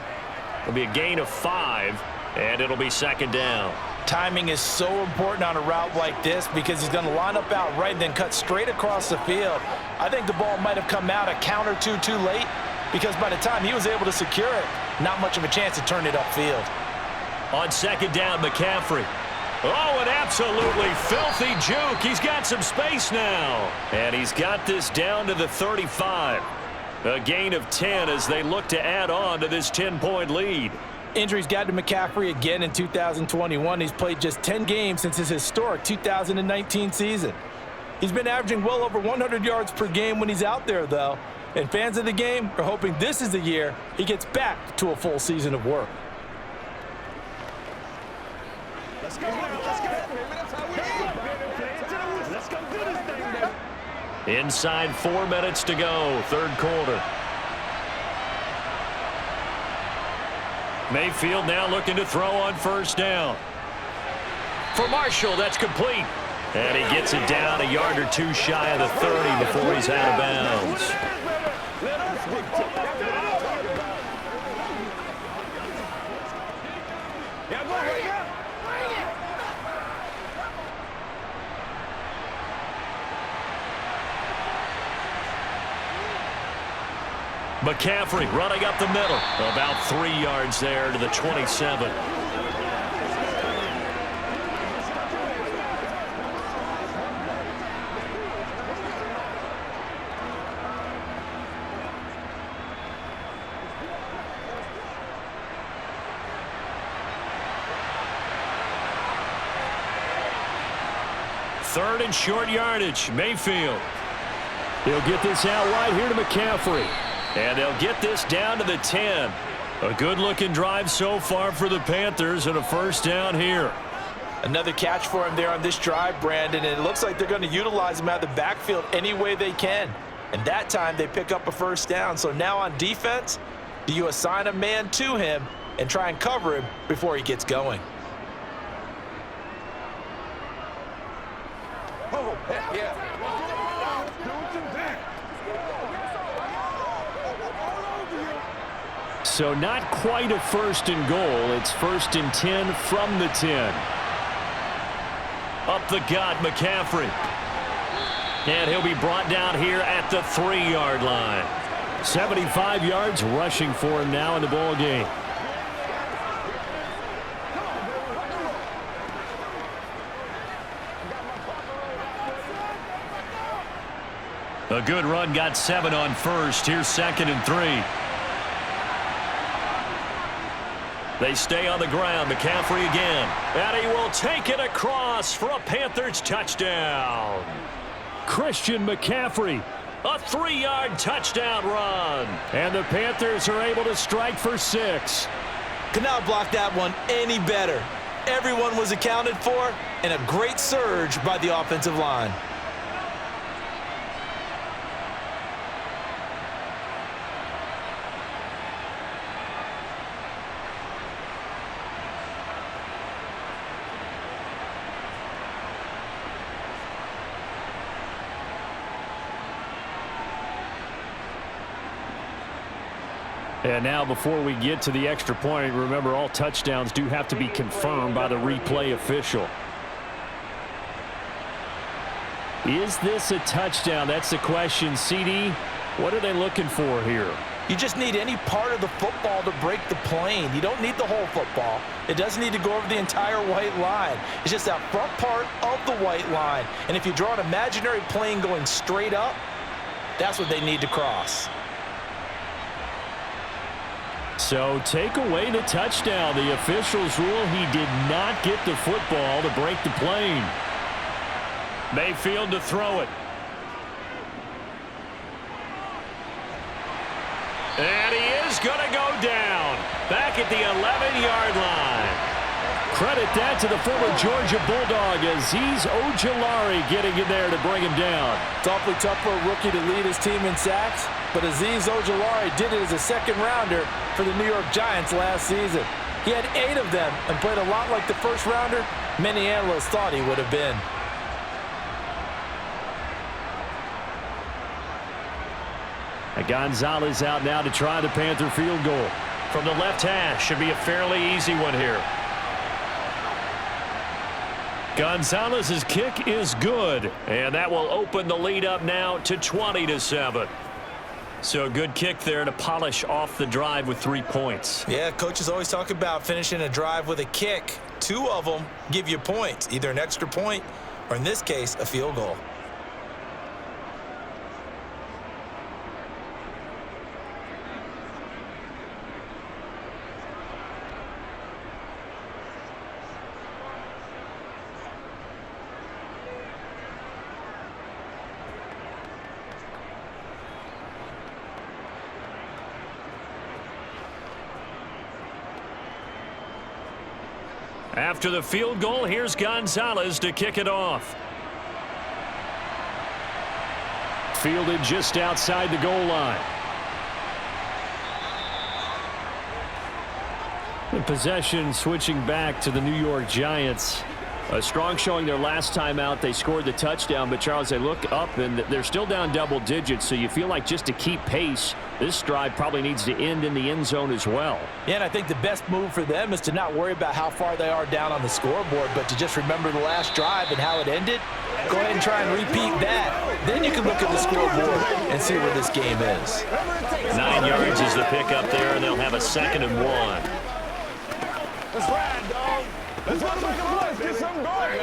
It'll be a gain of 5, and it'll be second down. Timing is so important on a route like this because he's going to line up out right and then cut straight across the field. I think the ball might have come out a count or two too late because by the time he was able to secure it, not much of a chance to turn it upfield. On second down, McCaffrey. Oh, an absolutely filthy juke. He's got some space now. And he's got this down to the 35. A gain of 10 as they look to add on to this 10-point lead. Injuries got to McCaffrey again in 2021. He's played just 10 games since his historic 2019 season. He's been averaging well over 100 yards per game when he's out there, though. And fans of the game are hoping this is the year he gets back to a full season of work. Let's go. That's how we do. Let's go do this thing, baby. Inside 4 minutes to go, 3rd quarter. Mayfield now looking to throw on first down. For Marshall, that's complete. And he gets it down a yard or two shy of the 30 before he's out of bounds. McCaffrey running up the middle. About 3 yards there to the 27. Third and short yardage. Mayfield. He'll get this out wide here to McCaffrey. And they'll get this down to the 10. A good-looking drive so far for the Panthers and a first down here. Another catch for him there on this drive, Brandon, and it looks like they're going to utilize him out of the backfield any way they can. And that time they pick up a first down. So now on defense, do you assign a man to him and try and cover him before he gets going? Oh, heck yeah. So not quite a first and goal. It's first and 10 from the 10. Up the gut, McCaffrey. And he'll be brought down here at the 3-yard line. 75 yards rushing for him now in the ball game. A good run, got 7 on first. Here's 2nd and 3. They stay on the ground. McCaffrey again. And he will take it across for a Panthers touchdown. Christian McCaffrey. A 3-yard touchdown run. And the Panthers are able to strike for 6. Could not block that one any better. Everyone was accounted for, and a great surge by the offensive line. And now before we get to the extra point, remember all touchdowns do have to be confirmed by the replay official. Is this a touchdown? That's the question. CD, what are they looking for here? You just need any part of the football to break the plane. You don't need the whole football. It doesn't need to go over the entire white line. It's just that front part of the white line. And if you draw an imaginary plane going straight up, that's what they need to cross. So take away the touchdown. The officials rule he did not get the football to break the plane. Mayfield to throw it. And he is going to go down. Back at the 11-yard line. Credit that to the former Georgia Bulldog, Azeez Ojulari getting in there to bring him down. It's awfully tough for a rookie to lead his team in sacks, but Azeez Ojulari did it as a second-rounder for the New York Giants last season. He had 8 of them and played a lot like the first-rounder many analysts thought he would have been. Gonzalez out now to try the Panther field goal. From the left hash, should be a fairly easy one here. Gonzalez's kick is good, and that will open the lead up now to 20-7. So a good kick there to polish off the drive with 3 points. Yeah, coaches always talk about finishing a drive with a kick. 2 of them give you points, either an extra point or, in this case, a field goal. After the field goal, here's Gonzalez to kick it off. Fielded just outside the goal line. The possession switching back to the New York Giants. A strong showing their last time out. They scored the touchdown, but Charles, they look up and they're still down double digits, so you feel like just to keep pace, this drive probably needs to end in the end zone as well. Yeah, and I think the best move for them is to not worry about how far they are down on the scoreboard, but to just remember the last drive and how it ended. Go ahead and try and repeat that. Then you can look at the scoreboard and see where this game is. 9 yards is the pickup there, and they'll have a 2nd and 1. Let's ride, dog. Let's go make a play. Get something going.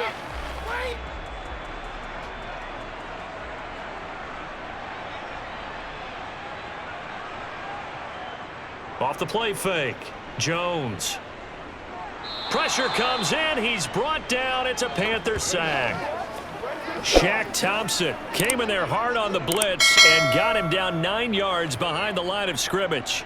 Off the play fake, Jones. Pressure comes in. He's brought down. It's a Panther sack. Shaq Thompson came in there hard on the blitz and got him down 9 yards behind the line of scrimmage.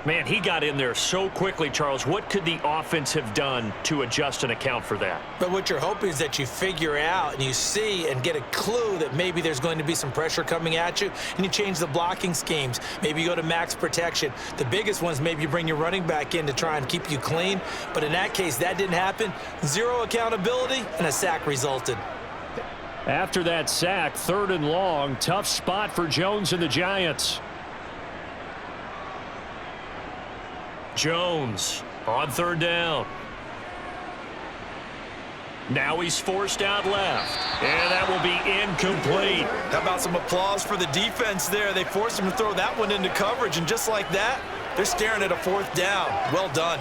Man, he got in there so quickly, Charles. What could the offense have done to adjust and account for that? But what you're hoping is that you figure out and you see and get a clue that maybe there's going to be some pressure coming at you, and you change the blocking schemes. Maybe you go to max protection. The biggest ones, maybe you bring your running back in to try and keep you clean. But in that case, that didn't happen. Zero accountability, and a sack resulted. After that sack, 3rd and long, tough spot for Jones and the Giants. Jones on 3rd down. Now he's forced out left, and that will be incomplete. How about some applause for the defense there? They forced him to throw that one into coverage, and just like that, they're staring at a 4th down. Well done.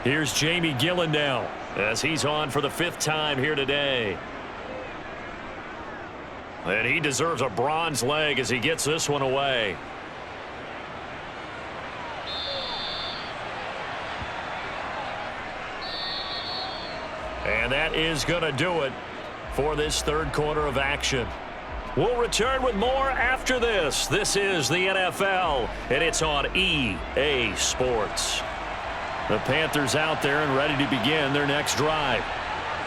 Here's Jamie Gillen now as he's on for the 5th time here today. And he deserves a bronze leg as he gets this one away. And that is going to do it for this 3rd quarter of action. We'll return with more after this. This is the NFL, and it's on EA Sports. The Panthers out there and ready to begin their next drive.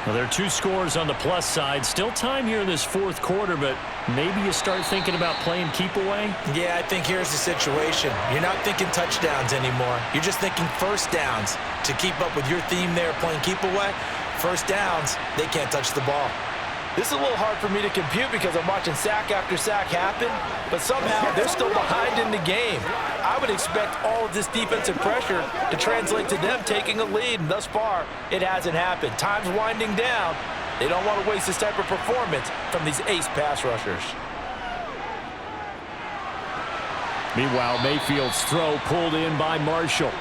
Well, there are 2 scores on the plus side. Still time here in this 4th quarter, but maybe you start thinking about playing keep away? Yeah, I think here's the situation. You're not thinking touchdowns anymore. You're just thinking 1st downs. To keep up with your theme there, playing keep away, 1st downs, they can't touch the ball. This is a little hard for me to compute because I'm watching sack after sack happen, but somehow they're still behind in the game. I would expect all of this defensive pressure to translate to them taking a lead, and thus far, it hasn't happened. Time's winding down. They don't want to waste this type of performance from these ace pass rushers. Meanwhile, Mayfield's throw pulled in by Marshall.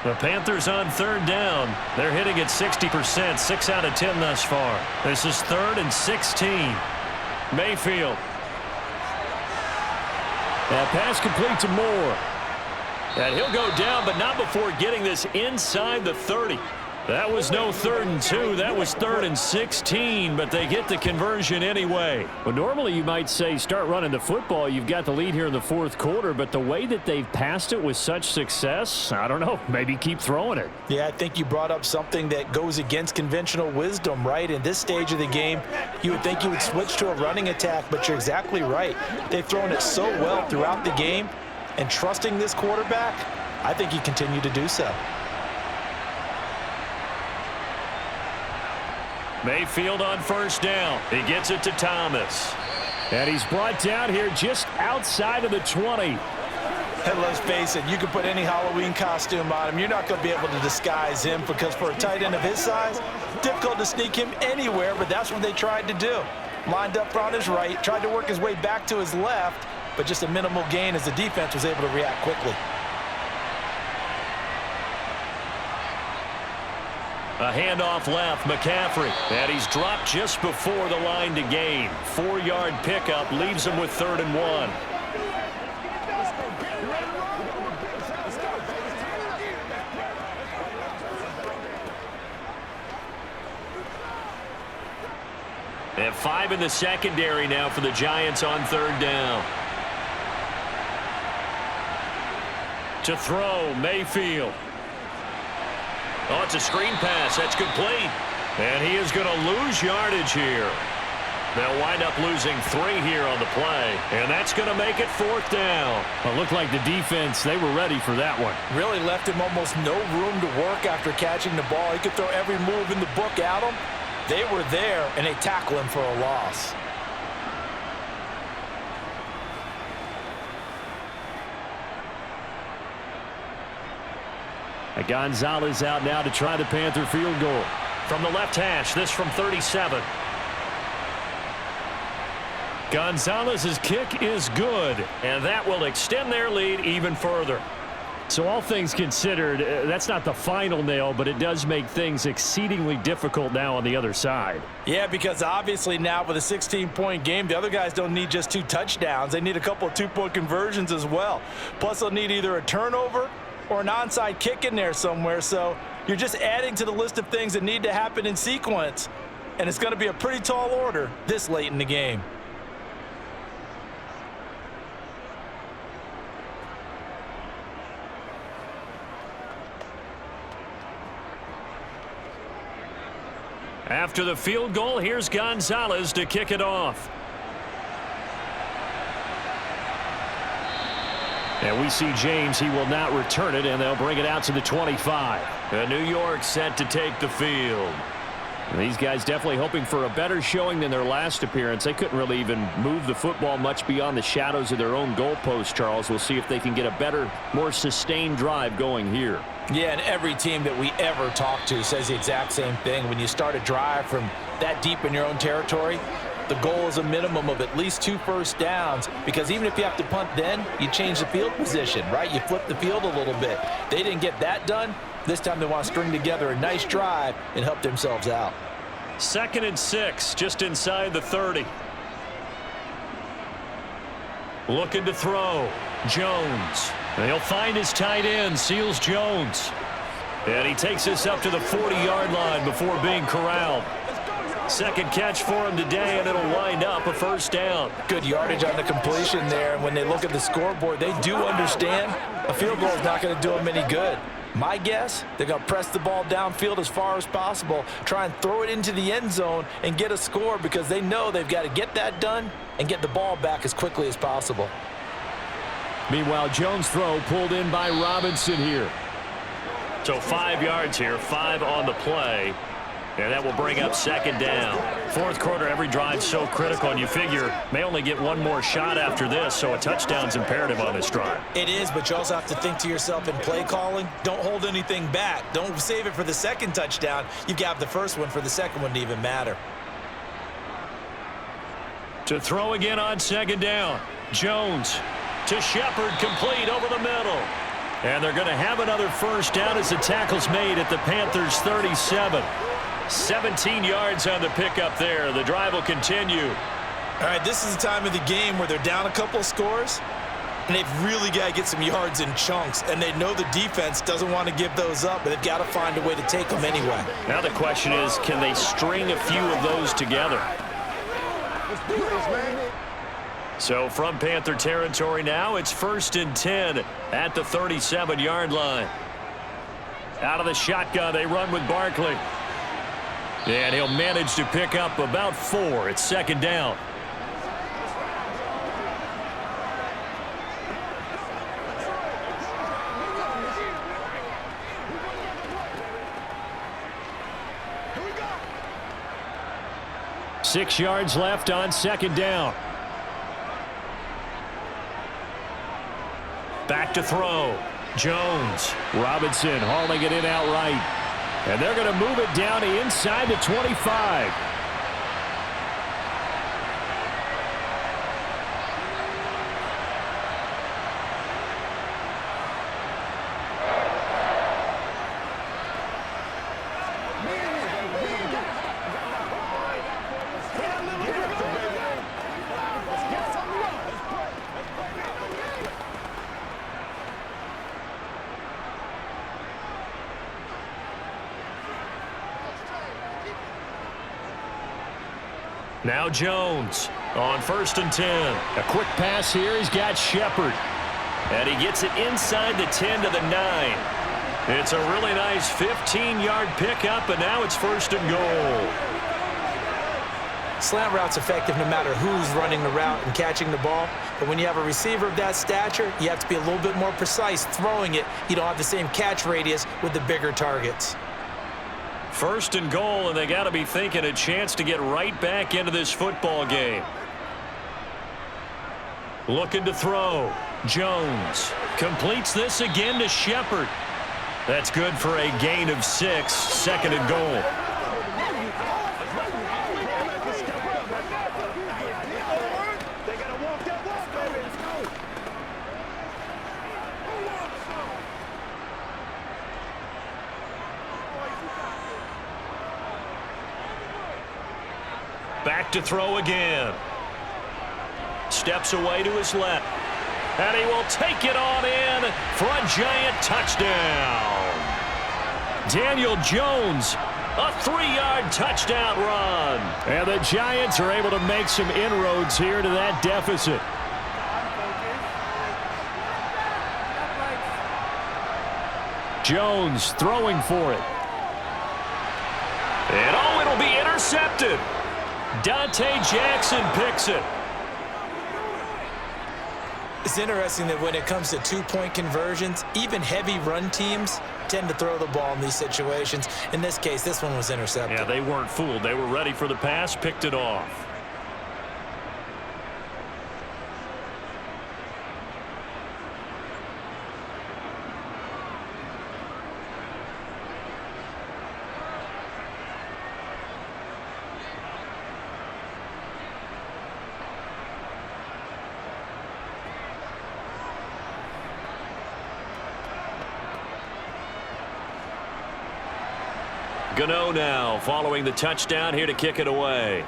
The Panthers on 3rd down. They're hitting at 60%, 6 out of 10 thus far. This is 3rd and 16. Mayfield. That pass complete to Moore. And he'll go down, but not before getting this inside the 30. That was no 3rd and 2. That was 3rd and 16, but they get the conversion anyway. Well, normally you might say start running the football. You've got the lead here in the 4th quarter, but the way that they've passed it with such success, I don't know, maybe keep throwing it. Yeah, I think you brought up something that goes against conventional wisdom, right? In this stage of the game, you would think you would switch to a running attack, but you're exactly right. They've thrown it so well throughout the game, and trusting this quarterback, I think you continue to do so. Mayfield on 1st down. He gets it to Thomas. And he's brought down here just outside of the 20. And let's face it, you can put any Halloween costume on him. You're not going to be able to disguise him because for a tight end of his size, difficult to sneak him anywhere, but that's what they tried to do. Lined up on his right, tried to work his way back to his left, but just a minimal gain as the defense was able to react quickly. A handoff left, McCaffrey. And he's dropped just before the line to gain. 4-yard pickup leaves him with 3rd and 1. And 5 in the secondary now for the Giants on 3rd down. To throw, Mayfield. Oh, it's a screen pass. That's complete. And he is going to lose yardage here. They'll wind up losing 3 here on the play, and that's going to make it 4th down. Well, it looked like the defense, they were ready for that one. Really left him almost no room to work after catching the ball. He could throw every move in the book at him. They were there, and they tackle him for a loss. Gonzalez out now to try the Panther field goal. From the left hash, this from 37. Gonzalez's kick is good, and that will extend their lead even further. So all things considered, that's not the final nail, but it does make things exceedingly difficult now on the other side. Yeah, because obviously now with a 16-point game, the other guys don't need just 2 touchdowns. They need a couple of 2-point conversions as well. Plus, they'll need either a turnover or an onside kick in there somewhere. So you're just adding to the list of things that need to happen in sequence. And it's going to be a pretty tall order this late in the game. After the field goal, here's Gonzalez to kick it off. And we see James, he will not return it, and they'll bring it out to the 25. And New York set to take the field. And these guys definitely hoping for a better showing than their last appearance. They couldn't really even move the football much beyond the shadows of their own goalpost, Charles. We'll see if they can get a better, more sustained drive going here. Yeah, and every team that we ever talk to says the exact same thing. When you start a drive from that deep in your own territory, the goal is a minimum of at least 2 first downs, because even if you have to punt then, you change the field position, right? You flip the field a little bit. They didn't get that done. This time they want to string together a nice drive and help themselves out. 2nd and 6, just inside the 30. Looking to throw. Jones. And he'll find his tight end, Seals Jones. And he takes this up to the 40-yard line before being corralled. 2nd catch for him today, and it'll wind up a 1st down. Good yardage on the completion there. And when they look at the scoreboard, they do understand a field goal is not going to do them any good. My guess, they're going to press the ball downfield as far as possible, try and throw it into the end zone and get a score, because they know they've got to get that done and get the ball back as quickly as possible. Meanwhile, Jones' throw pulled in by Robinson here. So 5 yards here, 5 on the play. And that will bring up 2nd down. 4th quarter, every drive's so critical, and you figure may only get 1 more shot after this, so a touchdown's imperative on this drive. It is, but you also have to think to yourself in play calling, don't hold anything back. Don't save it for the 2nd touchdown. You've got the 1st one for the 2nd one to even matter. To throw again on 2nd down. Jones to Shepard, complete over the middle. And they're going to have another 1st down as the tackle's made at the Panthers' 37. 17 yards on the pickup there. The drive will continue. All right, this is the time of the game where they're down a couple of scores, and they've really got to get some yards in chunks, and they know the defense doesn't want to give those up, but they've got to find a way to take them anyway. Now the question is, can they string a few of those together? So from Panther territory now, it's 1st and 10 at the 37-yard line. Out of the shotgun, they run with Barkley. And he'll manage to pick up about 4. It's 2nd down. Here we go. 6 yards left on 2nd down. Back to throw. Jones. Robinson hauling it in outright. And they're going to move it down to inside the 25. Now Jones on 1st and 10. A quick pass here. He's got Shepard. And he gets it inside the 10 to the 9. It's a really nice 15-yard pickup, and now it's 1st and goal. Slant route's effective no matter who's running the route and catching the ball. But when you have a receiver of that stature, you have to be a little bit more precise throwing it. You don't have the same catch radius with the bigger targets. 1st and goal, and they got to be thinking a chance to get right back into this football game. Looking to throw. Jones completes this again to Shepard. That's good for a gain of 6, 2nd and goal. Back to throw again. Steps away to his left. And he will take it on in for a giant touchdown. Daniel Jones, a 3-yard touchdown run. And the Giants are able to make some inroads here to that deficit. Jones throwing for it. And it'll be intercepted. Dante Jackson picks it. It's interesting that when it comes to two-point conversions, even heavy run teams tend to throw the ball in these situations. In this case, this one was intercepted. Yeah, they weren't fooled. They were ready for the pass, picked it off. Gano now following the touchdown here to kick it away.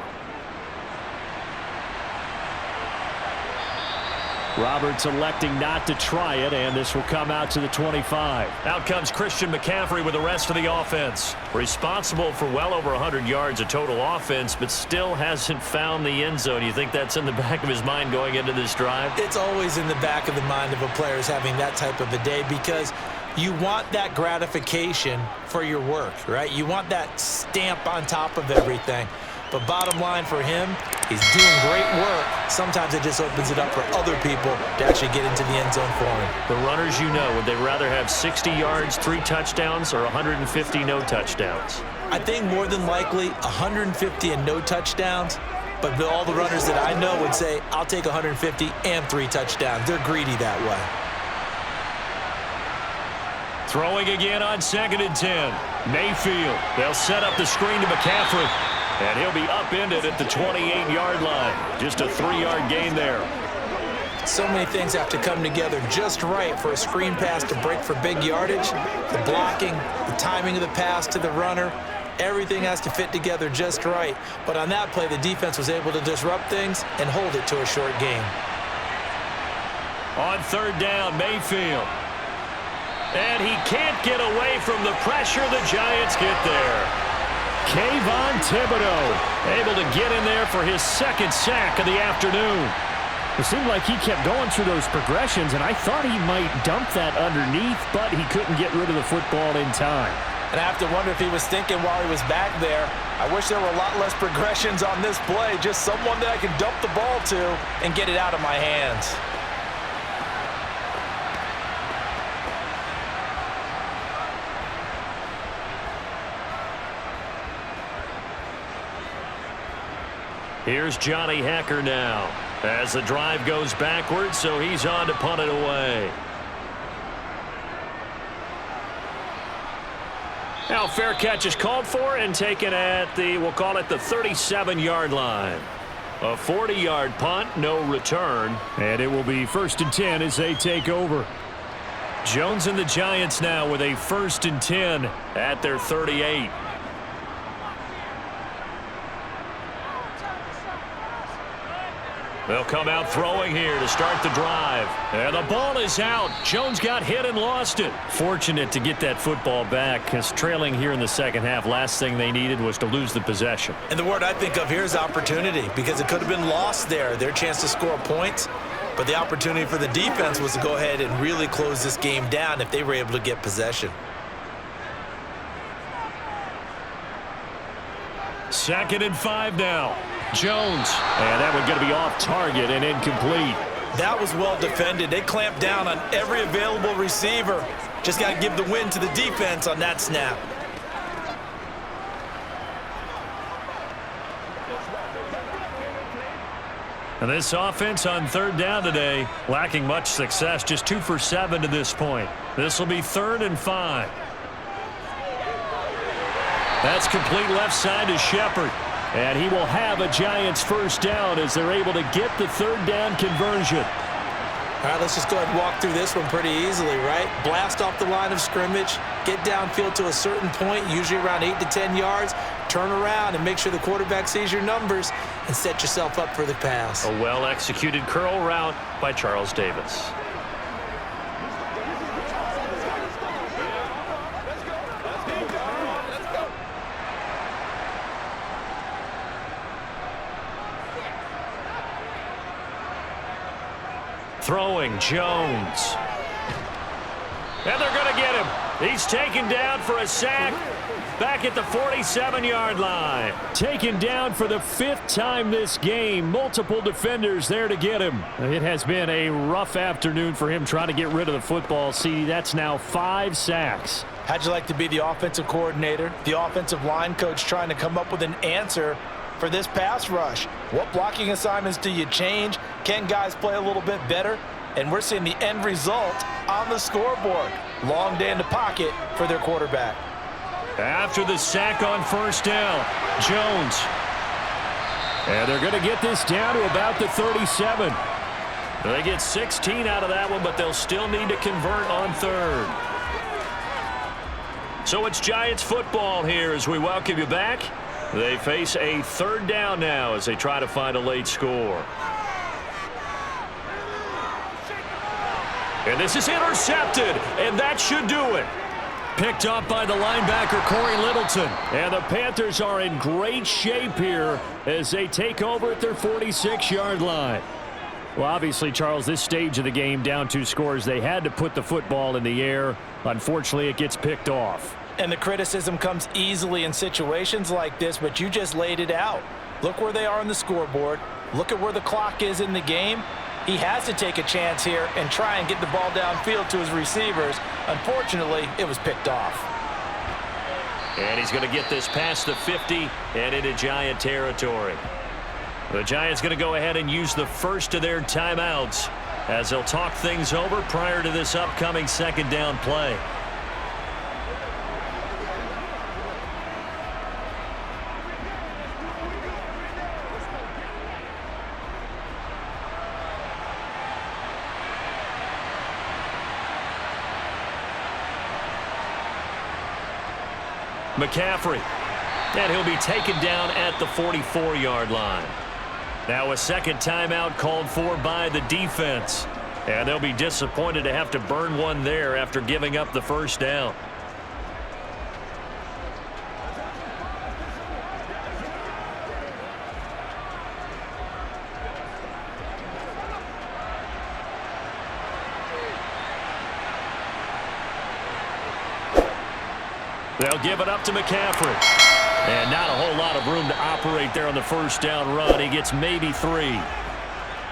Roberts electing not to try it, and this will come out to the 25. Out comes Christian McCaffrey with the rest of the offense. Responsible for well over 100 yards of total offense, but still hasn't found the end zone. You think that's in the back of his mind going into this drive? It's always in the back of the mind of a player is having that type of a day, because you want that gratification for your work, right? You want that stamp on top of everything. But bottom line for him, he's doing great work. Sometimes it just opens it up for other people to actually get into the end zone for him. The runners, you know, would they rather have 60 yards, 3 touchdowns, or 150 no touchdowns? I think more than likely 150 and no touchdowns. But all the runners that I know would say, I'll take 150 and 3 touchdowns. They're greedy that way. Throwing again on 2nd and 10. Mayfield. They'll set up the screen to McCaffrey. And he'll be upended at the 28-yard line. Just a 3-yard gain there. So many things have to come together just right for a screen pass to break for big yardage. The blocking, the timing of the pass to the runner, everything has to fit together just right. But on that play, the defense was able to disrupt things and hold it to a short gain. On 3rd down, Mayfield. And he can't get away from the pressure. The Giants get there. Kayvon Thibodeau able to get in there for his 2nd sack of the afternoon. It seemed like he kept going through those progressions, and I thought he might dump that underneath, but he couldn't get rid of the football in time. And I have to wonder if he was thinking while he was back there, I wish there were a lot less progressions on this play, just someone that I can dump the ball to and get it out of my hands. Here's Johnny Hecker now as the drive goes backwards, so he's on to punt it away. Now fair catch is called for and taken at the, we'll call it the 37-yard line. A 40-yard punt, no return. And it will be 1st and 10 as they take over. Jones and the Giants now with a 1st and 10 at their 38. They'll come out throwing here to start the drive. And the ball is out. Jones got hit and lost it. Fortunate to get that football back, because trailing here in the 2nd half, last thing they needed was to lose the possession. And the word I think of here is opportunity, because it could have been lost there. Their chance to score points. But the opportunity for the defense was to go ahead and really close this game down if they were able to get possession. 2nd and 5 now. Jones. And that one going to be off target and incomplete. That was well defended. They clamped down on every available receiver. Just got to give the win to the defense on that snap. And this offense on 3rd down today, lacking much success, just 2 for 7 to this point. This will be 3rd and 5. That's complete left side to Shepard. And he will have a Giants 1st down as they're able to get the 3rd down conversion. All right, let's just go ahead and walk through this one pretty easily, right? Blast off the line of scrimmage, get downfield to a certain point, usually around 8 to 10 yards, turn around and make sure the quarterback sees your numbers and set yourself up for the pass. A well-executed curl route by Charles Davis. Throwing, Jones. And they're going to get him. He's taken down for a sack back at the 47-yard line. Taken down for the 5th time this game. Multiple defenders there to get him. It has been a rough afternoon for him trying to get rid of the football. See, that's now 5 sacks. How'd you like to be the offensive coordinator, the offensive line coach trying to come up with an answer for this pass rush? What blocking assignments do you change? Can guys play a little bit better? And we're seeing the end result on the scoreboard. Long day in the pocket for their quarterback. After the sack on 1st down, Jones. And they're going to get this down to about the 37. They get 16 out of that one, but they'll still need to convert on 3rd. So it's Giants football here as we welcome you back. They face a 3rd down now as they try to find a late score. And this is intercepted, and that should do it. Picked up by the linebacker, Corey Littleton. And the Panthers are in great shape here as they take over at their 46-yard line. Well, obviously, Charles, this stage of the game, down 2 scores, they had to put the football in the air. Unfortunately, it gets picked off. And the criticism comes easily in situations like this, but you just laid it out. Look where they are on the scoreboard. Look at where the clock is in the game. He has to take a chance here and try and get the ball downfield to his receivers. Unfortunately, it was picked off. And he's going to get this past the 50 and into Giant territory. The Giants going to go ahead and use the first of their timeouts as they'll talk things over prior to this upcoming 2nd down play. McCaffrey, and he'll be taken down at the 44-yard line. Now a 2nd timeout called for by the defense, and they'll be disappointed to have to burn one there after giving up the 1st down. They'll give it up to McCaffrey. And not a whole lot of room to operate there on the 1st down run. He gets maybe 3.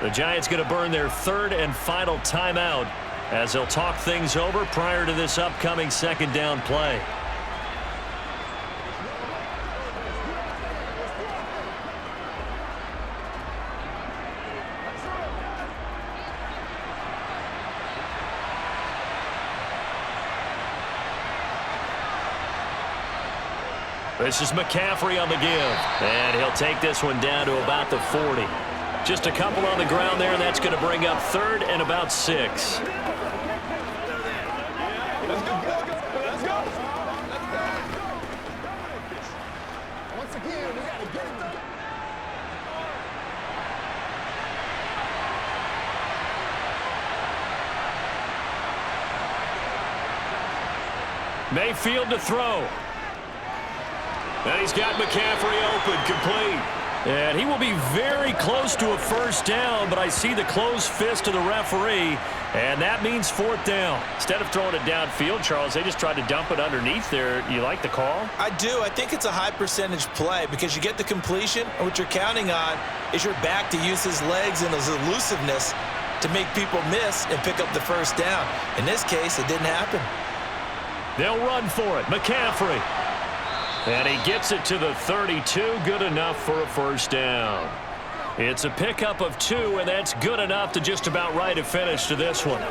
The Giants going to burn their 3rd and final timeout as they'll talk things over prior to this upcoming 2nd down play. This is McCaffrey on the give, and he'll take this one down to about the 40. Just a couple on the ground there, and that's going to bring up 3rd and about 6. Let's go. Once again, we got to get it done. Mayfield to throw. And he's got McCaffrey open, complete. And he will be very close to a first down, but I see the closed fist of the referee, and that means fourth down. Instead of throwing it downfield, Charles, they just tried to dump it underneath there. You like the call? I do. I think it's a high percentage play because you get the completion, and what you're counting on is your back to use his legs and his elusiveness to make people miss and pick up the first down. In this case, it didn't happen. They'll run for it. McCaffrey. And he gets it to the 32. Good enough for a first down. It's a pickup of 2, and that's good enough to just about write a finish to this one.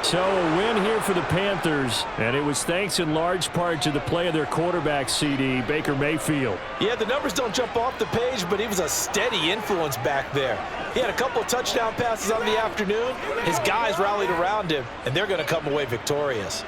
So a win here for the Panthers, and it was thanks in large part to the play of their quarterback, CD, Baker Mayfield. Yeah, the numbers don't jump off the page, but he was a steady influence back there. He had a couple of touchdown passes on the afternoon. His guys rallied around him, and they're going to come away victorious.